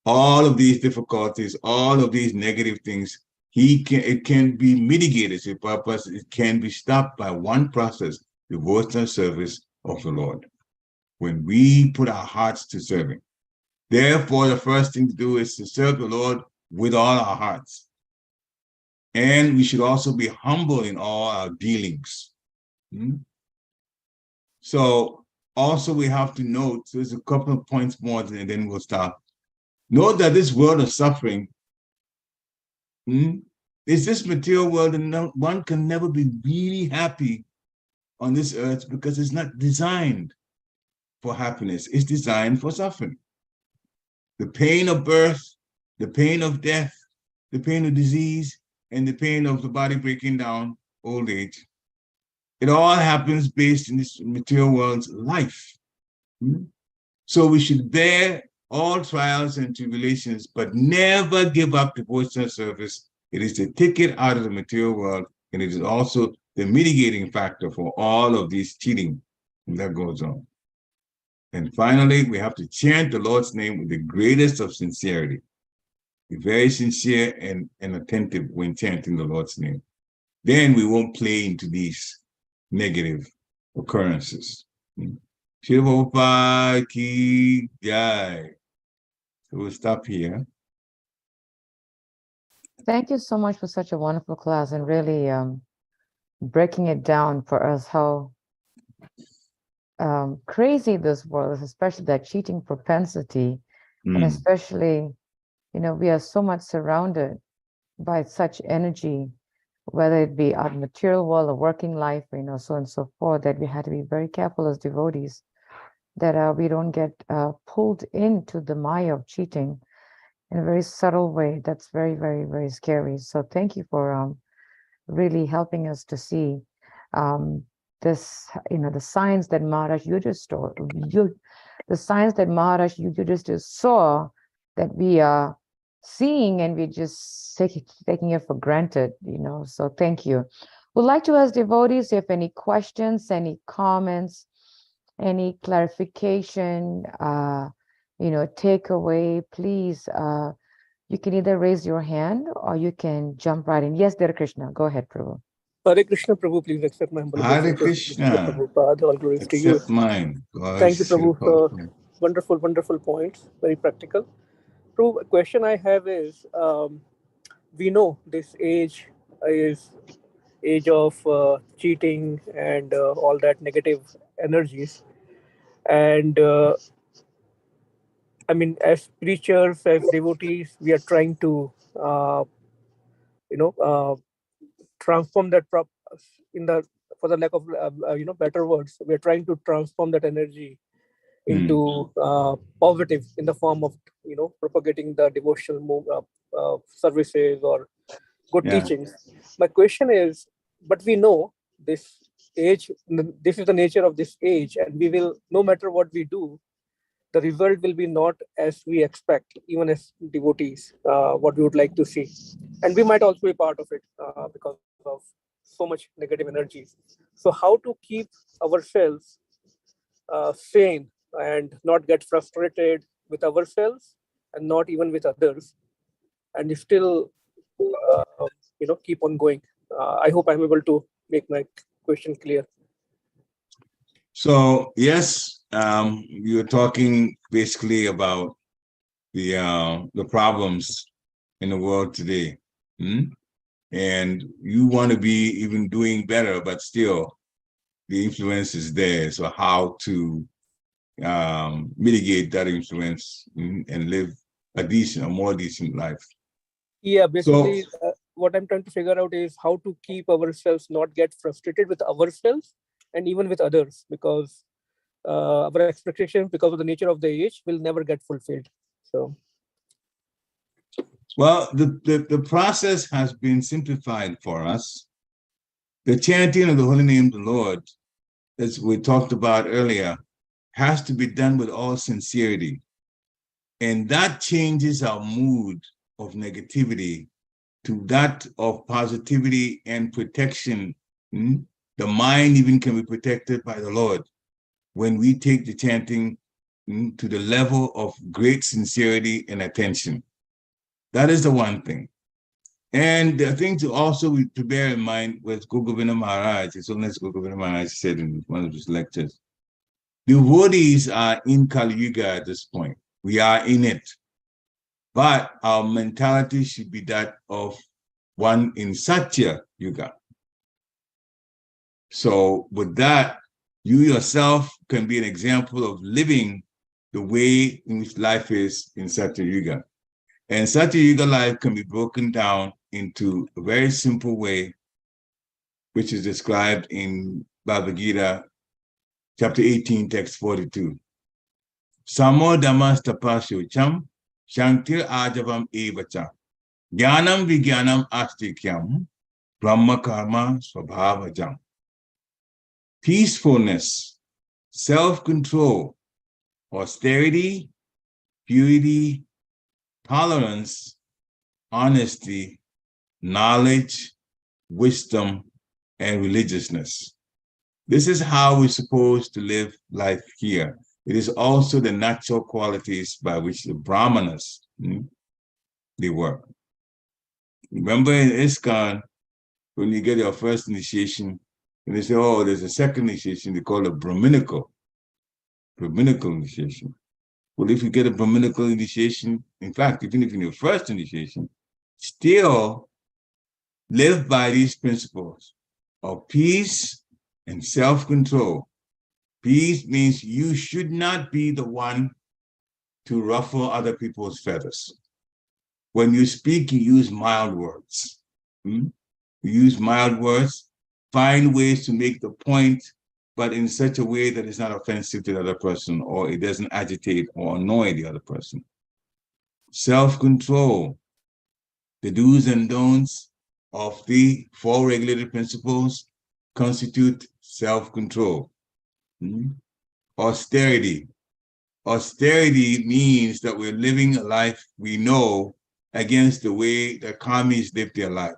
All of these difficulties, all of these negative things, it can be mitigated. Srila Prabhupada said it can be stopped by one process: devotional service of the Lord. When we put our hearts to serving. Therefore, the first thing to do is to serve the Lord with all our hearts. And we should also be humble in all our dealings. So also we have to note, there's a couple of points more and then we'll stop. Note that this world of suffering is this material world, and one can never be really happy on this earth because it's not designed for happiness. It's designed for suffering. The pain of birth, the pain of death, the pain of disease, and the pain of the body breaking down, old age. It all happens based in this material world's life. So we should bear all trials and tribulations, but never give up devotional service. It is the ticket out of the material world, and it is also the mitigating factor for all of this cheating that goes on. And finally, we have to chant the Lord's name with the greatest of sincerity. Be very sincere and attentive when chanting the Lord's name. Then we won't play into these negative occurrences. Srila Prabhupada ki jai. So we'll stop here. Thank you so much for such a wonderful class, and really breaking it down for us how crazy this world is, especially that cheating propensity. And especially, we are so much surrounded by such energy, whether it be our material world or working life, so on and so forth, that we had to be very careful as devotees that we don't get pulled into the maya of cheating in a very subtle way. That's very, very, very scary. So thank you for really helping us to see this, the signs that Maharaj the signs that Maharaj just saw that we are seeing, and we're just taking it for granted, So thank you. We'd like to ask devotees if any questions, any comments, any clarification, takeaway, please You can either raise your hand or you can jump right in. Yes, Dear Krishna. Go ahead, Prabhu. Hare Krishna, Prabhu, please accept my humble Hare obeisances. Krishna. Prabhupada, all glories to you. Accept mine. Thank you, Prabhu. Wonderful, wonderful points. Very practical. Prabhu, a question I have is, we know this age is age of cheating and all that negative energies. And I mean, as preachers, as devotees, we are trying to, you know, transform that in the, for the lack of better words, we are trying to transform that energy into positive in the form of propagating the devotional services or good teachings. My question is, but we know this age, this is the nature of this age, and we will, no matter what we do, the result will be not as we expect, even as devotees, what we would like to see. And we might also be part of it because of so much negative energies. So how to keep ourselves sane and not get frustrated with ourselves and not even with others, and still keep on going. I hope I'm able to make my question clear. So yes, you're talking basically about the problems in the world today, and you want to be even doing better, but still the influence is there. So how to mitigate that influence and live a more decent life? Yeah, basically, what I'm trying to figure out is how to keep ourselves not get frustrated with ourselves and even with others, because our expectations, because of the nature of the age, will never get fulfilled. So, well, the process has been simplified for us. The chanting of the holy name of the Lord, as we talked about earlier, has to be done with all sincerity. And that changes our mood of negativity to that of positivity and protection. The mind even can be protected by the Lord when we take the chanting to the level of great sincerity and attention. That is the one thing. And the thing to also to bear in mind was Guru Govinda Maharaj, so as Guru Govinda Maharaj said in one of his lectures, devotees are in Kali Yuga at this point. We are in it. But our mentality should be that of one in Satya Yuga. So with that, you yourself can be an example of living the way in which life is in Satya Yuga. And Satya Yuga life can be broken down into a very simple way, which is described in Bhagavad Gita, chapter 18, text 42. Samo Dhammas tapasyo cham, Shanktir ajavam evacha, Jnanam Vijnanam Astikyam, Brahma Karma Swabhavajam. Peacefulness, self-control, austerity, purity, tolerance, honesty, knowledge, wisdom, and religiousness. This is how we're supposed to live life here. It is also the natural qualities by which the Brahmanas, they work. Remember in ISKCON, when you get your first initiation, and they say, oh, there's a second initiation, they call it Brahminical initiation. Well, if you get a Brahminical initiation, in fact, even if in your first initiation, still live by these principles of peace and self-control. Peace means you should not be the one to ruffle other people's feathers. When you speak, you use mild words. You use mild words, find ways to make the point, but in such a way that it's not offensive to the other person, or it doesn't agitate or annoy the other person. Self-control, the do's and don'ts of the four regulated principles constitute self-control. Austerity. Austerity means that we're living a life we know against the way that karmis live their life.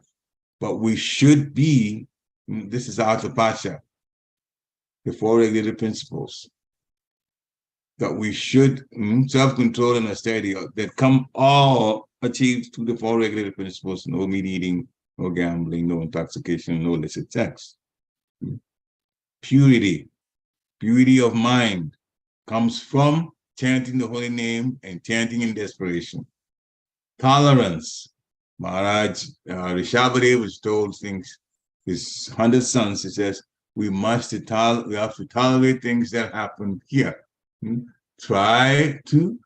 But we should be, this is Atapasha, the four regulated principles, that we should, self-control and austerity, that come all achieved through the four regulated principles: no meat eating, no gambling, no intoxication, no illicit sex. Purity of mind comes from chanting the holy name and chanting in desperation. Tolerance. Maharaj Rishabhadeva was told things, his 100 sons, he says, we have to tolerate things that happen here. Try to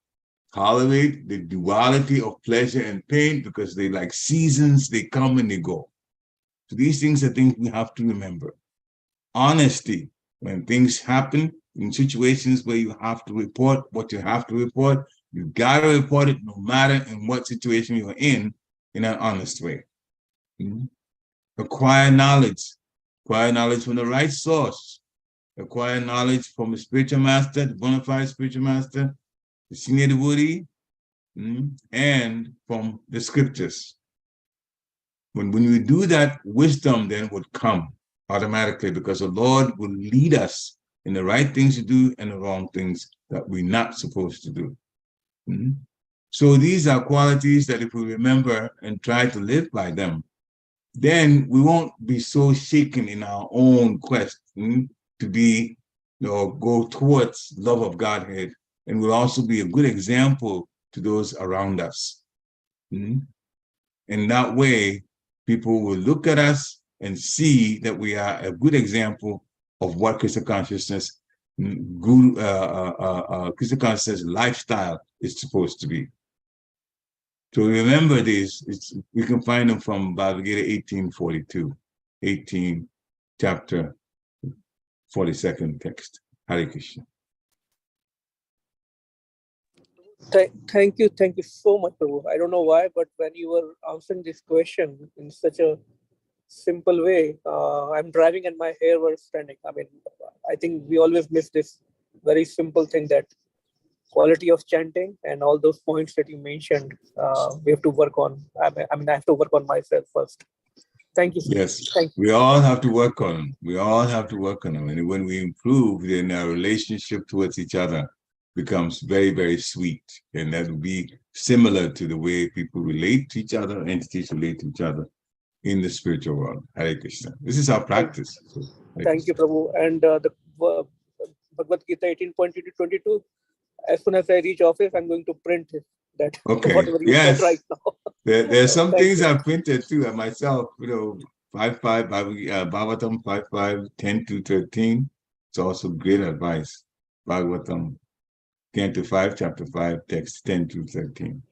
tolerate the duality of pleasure and pain, because they like seasons, they come and they go. So these things are things we have to remember. Honesty, when things happen in situations where you have to report what you have to report, you gotta report it no matter in what situation you're in an honest way. Acquire knowledge from the right source. Acquire knowledge from a spiritual master, the bona fide spiritual master, the senior devotee, and from the scriptures. When we do that, wisdom then would come automatically, because the Lord will lead us in the right things to do and the wrong things that we're not supposed to do. So these are qualities that if we remember and try to live by them, then we won't be so shaken in our own quest to be, go towards love of Godhead, and will also be a good example to those around us. In that way, people will look at us and see that we are a good example of what Krishna consciousness, Krishna consciousness lifestyle is supposed to be. So remember these, we can find them from Bhagavad Gita 1842, 18 chapter 42nd text. Hare Krishna. Thank you so much, Prabhu. I don't know why, but when you were answering this question in such a simple way, I'm driving and my hair was standing. I mean, I think we always miss this very simple thing, that quality of chanting and all those points that you mentioned, we have to work on. I have to work on myself first. Thank you. Yes, Thank you. we all have to work on them. We all have to work on them. And when we improve, then our relationship towards each other becomes very, very sweet. And that will be similar to the way people relate to each other, entities relate to each other in the spiritual world. Hare Krishna. This is our practice. Thank you, Prabhu. And the Bhagavad Gita 18.22, as soon as I reach office, I'm going to print that. Okay. Whatever you said right now. There are some Thank things you. I printed too myself, 5.5, Bhagavatam 5.5, 10 to 13. It's also great advice. Bhagavatam 10 to 5, chapter 5, text 10 to 13.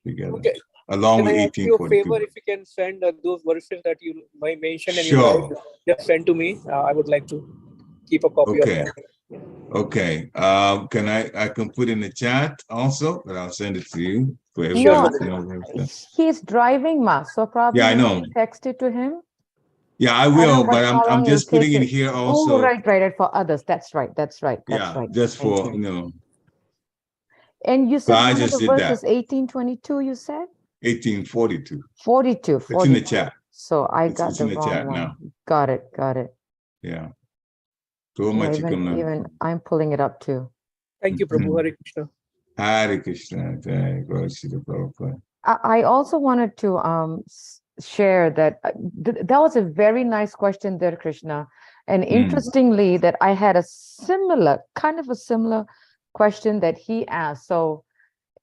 Together. Okay. Along Can with I ask you a 1842. favor, if you can send those verses that you might mention and Sure. you just send to me? I would like to keep a copy of that. Okay. Can I can put in the chat also, but I'll send it to you for everybody No, to know where it's at. he's driving, Ma, so probably Yeah, I you know. can text it to him. Yeah, I I don't will, know but how long I'm it'll just putting take it to- here Oh, also. right, for others. That's right. Yeah, right. just Thank for you. And you So said I one of just the did that. verses 1822, you said? 1842. 42. It's in the chat. So I It's got in the the wrong chat one. now. Got it. Yeah. So Yeah, much you can learn. even I'm pulling it up too. Thank you, Prabhu. Hare Krishna. Hare Krishna. Jai Gaur Srila Prabhupada. I also wanted to share that that was a very nice question there, Krishna. And interestingly, that I had a similar question that he asked. So,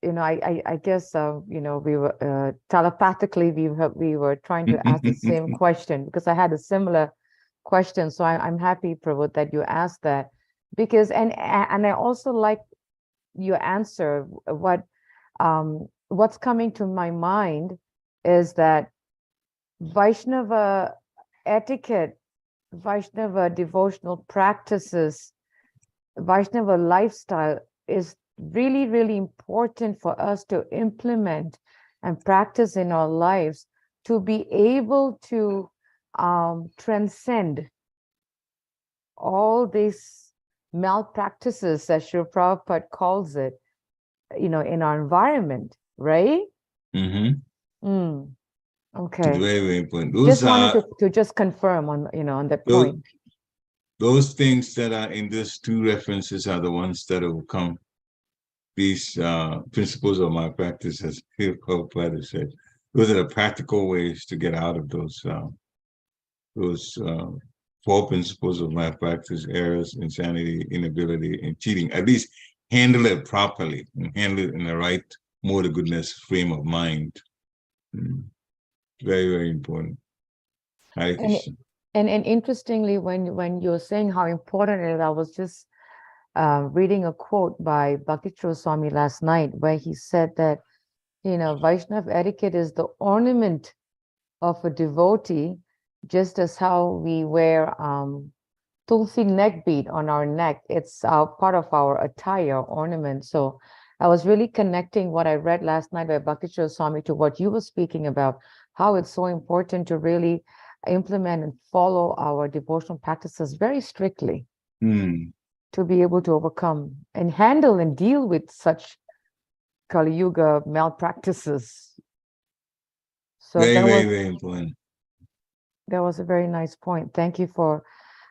I guess, we were telepathically, we were trying to ask the same question, because I had a similar question. So I'm happy, Prabhu, that you asked that, because, and I also like your answer. What's coming to my mind is that Vaishnava etiquette, Vaishnava devotional practices, Vaishnava lifestyle is really, really important for us to implement and practice in our lives to be able to transcend all these malpractices, as Srila Prabhupada calls it, in our environment, right? Okay. It's very, very important. Just wanted to just confirm on, on that point. Those things that are in these two references are the ones that will come these principles of my practice, as Prabhupada said, those are the practical ways to get out of those 4 principles of my practice: errors, insanity, inability, and cheating. At least handle it properly and handle it in the right mode of goodness frame of mind. Very, very important. Hare Krishna. And interestingly, when you're saying how important it is, I was just reading a quote by Bhakti Swami last night, where he said that, Vaishnav etiquette is the ornament of a devotee, just as how we wear tulsi neck bead on our neck. It's part of our attire, ornament. So I was really connecting what I read last night by Bhakti Swami to what you were speaking about, how it's so important to really implement and follow our devotional practices very strictly to be able to overcome and handle and deal with such Kali Yuga malpractices. So very important. That was a very nice point. Thank you for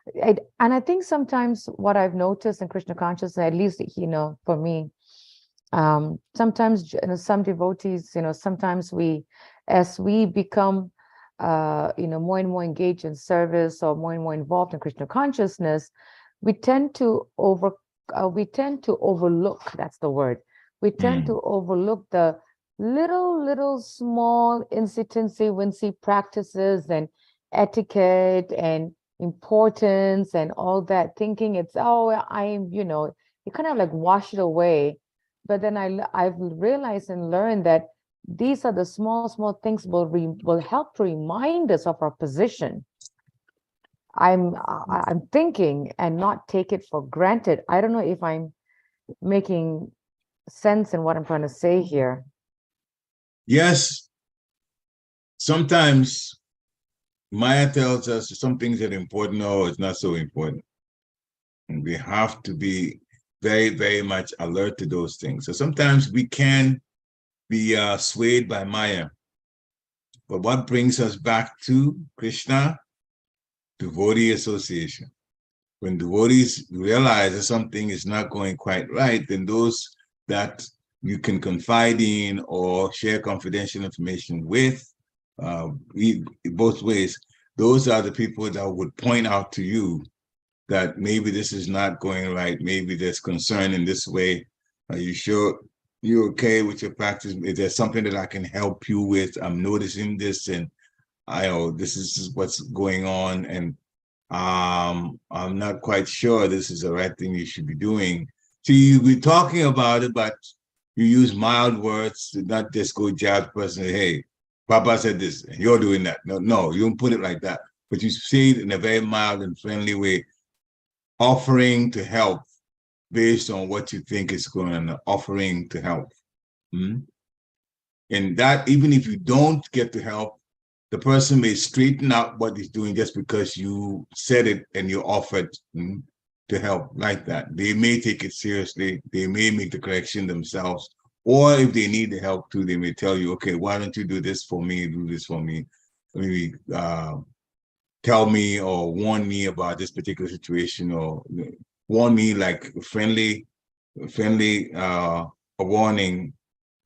it. And I think sometimes what I've noticed in Krishna consciousness, at least, for me, sometimes, some devotees, sometimes as we become, more and more engaged in service or more and more involved in Krishna consciousness, we tend to overlook, that's the word. We tend to overlook the little small insittency practices and etiquette and importance and all that, thinking it's, you kind of like wash it away. But then I've realized and learned that these are the small things will help to remind us of our position. I'm thinking and not take it for granted. I don't know if I'm making sense in what I'm trying to say here. Yes. Sometimes Maya tells us some things that are important or it's not so important. And we have to be very, very much alert to those things. So sometimes we can be swayed by Maya. But what brings us back to Krishna? Devotee association. When devotees realize that something is not going quite right, then those that you can confide in or share confidential information with, both ways, those are the people that would point out to you that maybe this is not going right, maybe there's concern in this way. Are you sure you're okay with your practice? Is there something that I can help you with? I'm noticing this, and this is what's going on, and I'm not quite sure this is the right thing you should be doing. So you be talking about it, but you use mild words to not just go jab the person, hey, Papa said this, and you're doing that. No, you don't put it like that. But you say it in a very mild and friendly way, offering to help based on what you think is going on, offering to help. And that, even if you don't get to help, the person may straighten out what he's doing just because you said it and you offered to help like that. They may take it seriously. They may make the correction themselves. Or if they need the help too, they may tell you, okay, why don't you do this for me, do this for me. Maybe tell me or warn me about this particular situation, or warn me like friendly a warning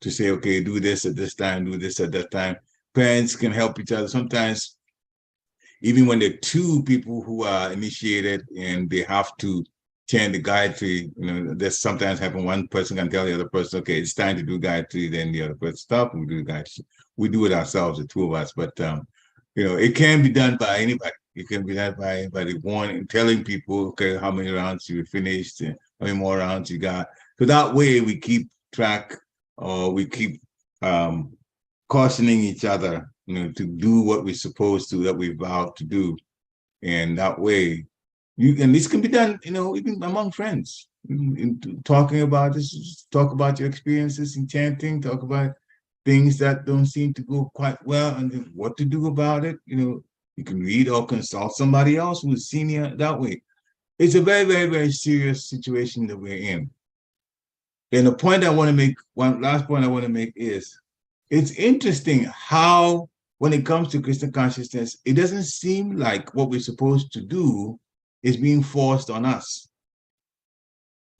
to say, okay, do this at this time, do this at that time. Parents can help each other. Sometimes, even when there are 2 people who are initiated and they have to chant the Gayatri, this sometimes happen. One person can tell the other person, okay, it's time to do Gayatri, then the other person stop and we do Gayatri. We do it ourselves, the 2 of us, but it can be done by anybody. It can be done by anybody, warning, telling people, okay, how many rounds you finished and how many more rounds you got. So that way we keep track, or we keep cautioning each other, to do what we're supposed to, that we vowed to do. And that way, and this can be done, even among friends. Talking about this, talk about your experiences in chanting, talk about things that don't seem to go quite well, and then what to do about it. You can read or consult somebody else who's senior that way. It's a very, very, very serious situation that we're in. And the point I want to make, one last point I want to make is, it's interesting how, when it comes to Krishna consciousness, it doesn't seem like what we're supposed to do is being forced on us.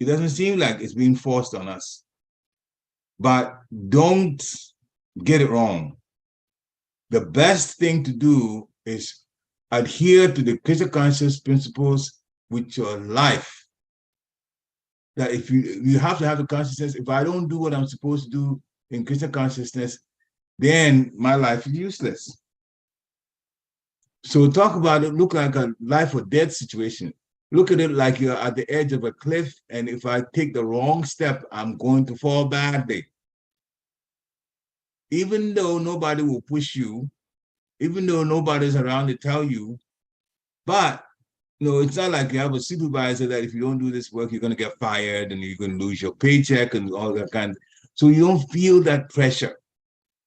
It doesn't seem like it's being forced on us. But don't get it wrong. The best thing to do is adhere to the Krishna conscious principles with your life. That if you have to have the consciousness, if I don't do what I'm supposed to do in Krishna consciousness, then my life is useless. So talk about it, look like a life or death situation. Look at it like you're at the edge of a cliff, and if I take the wrong step, I'm going to fall badly. Even though nobody will push you, even though nobody's around to tell you, but it's not like you have a supervisor that if you don't do this work, you're going to get fired and you're going to lose your paycheck and all that kind of. So you don't feel that pressure.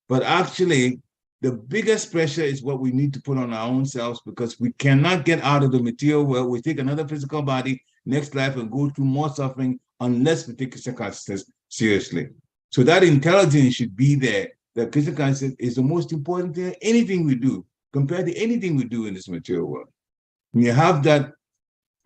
But actually, the biggest pressure is what we need to put on our own selves, because we cannot get out of the material world. We take another physical body next life and go through more suffering unless we take Krishna consciousness seriously. So that intelligence should be there. That Krishna consciousness is the most important thing, anything we do, compared to anything we do in this material world. When you have that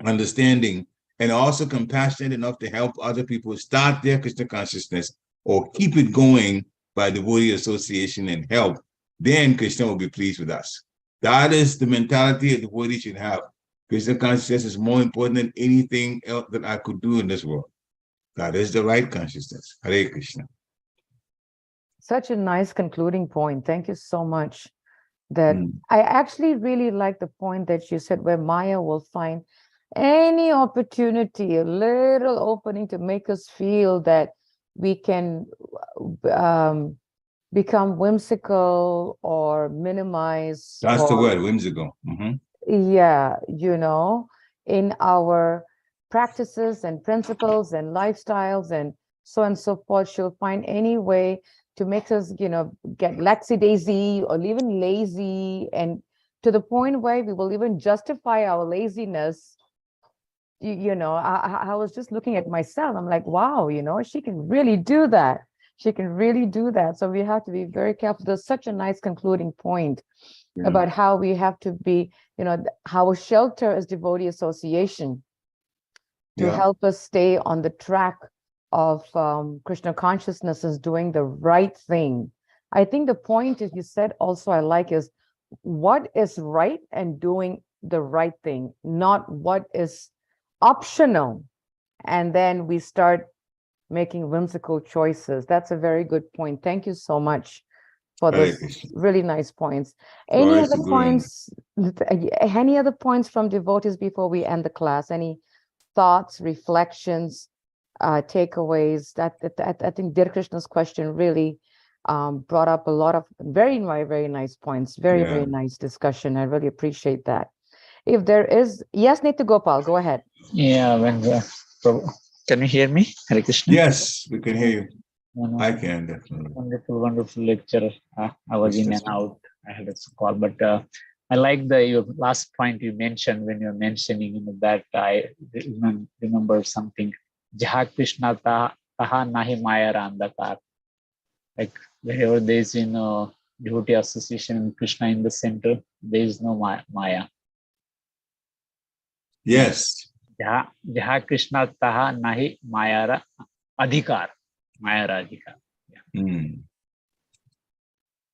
understanding and also compassionate enough to help other people start their Krishna consciousness or keep it going by devotee association and help, then Krishna will be pleased with us. That is the mentality a devotee should have. Krishna consciousness is more important than anything else that I could do in this world. That is the right consciousness. Hare Krishna. Such a nice concluding point. Thank you so much. That I actually really like the point that you said, where Maya will find any opportunity, a little opening to make us feel that we can become whimsical or minimize. That's the word, whimsical. Yeah, in our practices and principles and lifestyles and so on and so forth. She'll find any way to make us, get lackadaisy or even lazy, and to the point where we will even justify our laziness. I was just looking at myself. I'm like, wow, she can really do that. She can really do that. So we have to be very careful. There's such a nice concluding point about how we have to be, our shelter is devotee association to help us stay on the track of Krishna consciousness is doing the right thing. I think the point is, you said also I like, is what is right and doing the right thing, not what is optional. And then we start making whimsical choices. That's a very good point. Thank you so much for this really nice points. Any other points? Any other points from devotees before we end the class? Any thoughts, reflections, takeaways? I think Dear Krishna's question really brought up a lot of very, very nice points. Very nice discussion. I really appreciate that. If there is, yes, Nitya Gopal, go ahead. Yeah, can you hear me? Hare Krishna. Yes, we can hear you. I can, definitely. Wonderful lecture. I was in and out. I had a call, but I like your last point you mentioned when you're mentioning that I remember something. Jaha Krishna taha nahi maya andakar. Like wherever there is devotee association and Krishna in the center, there is no maya. Yes. Jaha Krishna taha nahi mayara adhikar. Mayara adhikar.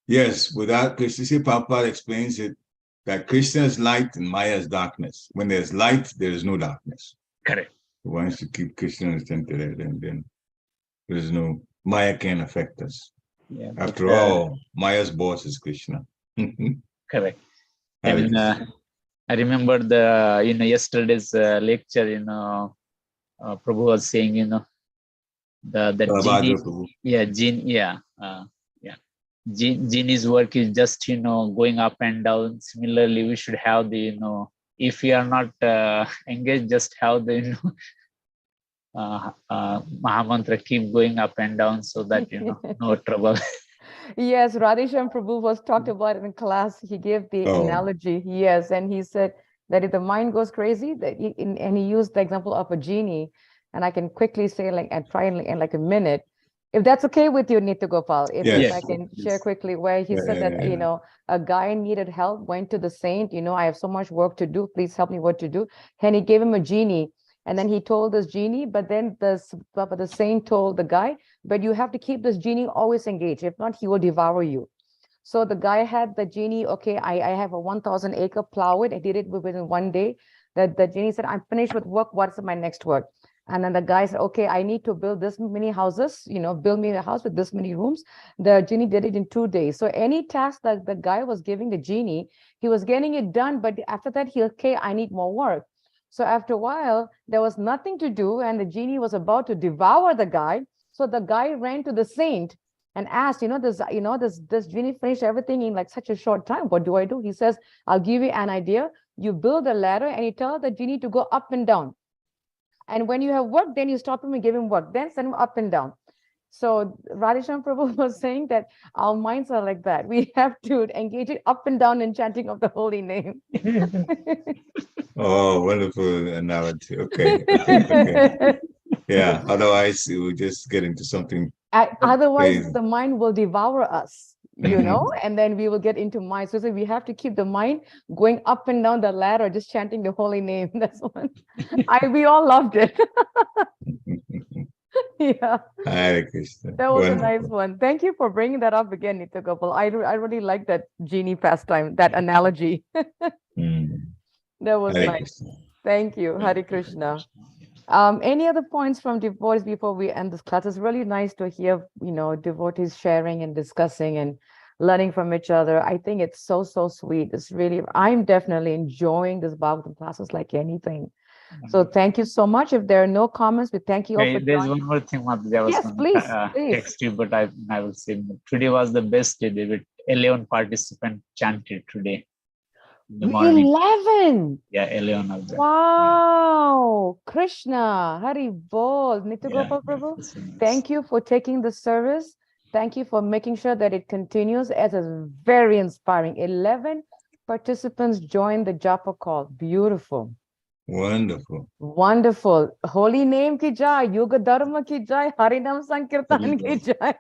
Yes, without Krishna, Prabhupada explains it that Krishna is light and Maya is darkness. When there's light, there is no darkness. Correct. Once you keep Krishna in the center there, then there's no Maya can't affect us. Yeah, after all, Maya's boss is Krishna. Correct. I mean, I remember the yesterday's lecture. Prabhu was saying Genie's work is just going up and down. Similarly, we should have the if we are not engaged, just have the Mahamantra keep going up and down so that no trouble. Yes, Radhesham Prabhu was talked about in class. He gave the analogy, yes, and he said that if the mind goes crazy, and he used the example of a genie, and I can quickly say and try in like a minute, if that's okay with you, Nitya Gopal, if I can share quickly, where he said that a guy needed help, went to the saint, I have so much work to do, please help me what to do, and he gave him a genie. And then he told this genie, but then the saint told the guy, but you have to keep this genie always engaged. If not, he will devour you. So the guy had the genie, okay, I have a 1,000 acre plow it. I did it within one day. The genie said, I'm finished with work. What's my next work? And then the guy said, okay, I need to build this many houses, build me a house with this many rooms. The genie did it in 2 days. So any task that the guy was giving the genie, he was getting it done. But after that, okay, I need more work. So after a while, there was nothing to do. And the genie was about to devour the guy. So the guy ran to the saint and asked, this genie finished everything in like such a short time. What do I do? He says, I'll give you an idea. You build a ladder and you tell the genie to go up and down. And when you have work, then you stop him and give him work, then send him up and down. So Radheshyam Prabhu was saying that our minds are like that. We have to engage it up and down in chanting of the holy name. Oh, wonderful analogy. Okay. Okay. Yeah. Otherwise, it will just get into something. Otherwise, crazy. the mind will devour us, and then we will get into mind. So we have to keep the mind going up and down the ladder, just chanting the holy name. That's one. We all loved it. Yeah. Hare Krishna. That was Wonderful. a nice one. Thank you for bringing that up again, Nitya Gopal. I really like that genie pastime, that analogy. That was Hare nice. Krishna. Thank you. Hare Krishna. Any other points from devotees before we end this class? It's really nice to hear, devotees sharing and discussing and learning from each other. I think it's so, so sweet. It's really, I'm definitely enjoying this Bhagavatam classes like anything. So thank you so much. If there are no comments, we thank you all Okay, for there's joining. one more thing, Madhuri. I was Yes, going please, to please. text you, but I will say today was the best day. David. 11 participants chanted today in the morning. 11. Yeah, 11 of them. Wow. Krishna, Hari Bol, Nitya Yeah, Gopal yeah, Prabhu. that's nice. Thank you for taking the service. Thank you for making sure that it continues, as is very inspiring. 11 participants joined the Japa call. Beautiful. Wonderful. Wonderful. Holy name ki jai, Yuga Dharma ki jai, Harinam Sankirtan ki jai,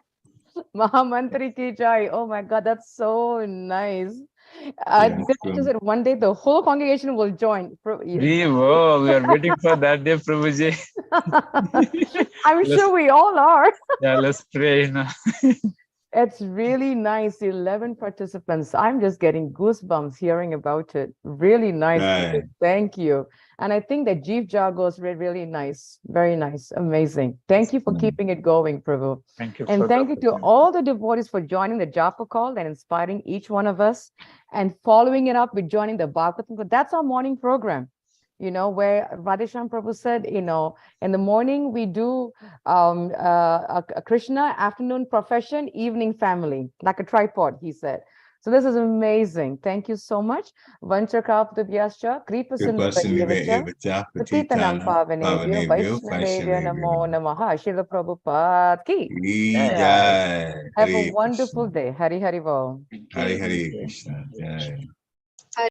Mahamantri ki jai. Oh my God, that's so nice. Yeah, They just said one day the whole congregation will join. We are waiting for that day, Prabhuji. I'm sure we all are. Yeah, let's pray. It's really nice. 11 participants. I'm just getting goosebumps hearing about it. Really nice. Right. Thank you. And I think that Jeev Jago is really nice. Very nice. Amazing. Thank you for keeping it going, Prabhu. Thank you. And for thank the you to opportunity. all the devotees for joining the Japa call and inspiring each one of us and following it up with joining the Bhagavatam. That's our morning program, where Radheshyam Prabhu said, in the morning we do a Krishna, afternoon profession, evening family, like a tripod, he said. So this is amazing. Thank you so much. Vanchakaptavyascha, Kripasinivaya, Patitanam Pavanebhyo, Vaishnavebhyo Namo Namaha, Srila Prabhupada ki. Jai. Have a Hare wonderful Krishna. day. Hari Hari Bol. Hare Hare Krishna. Jai.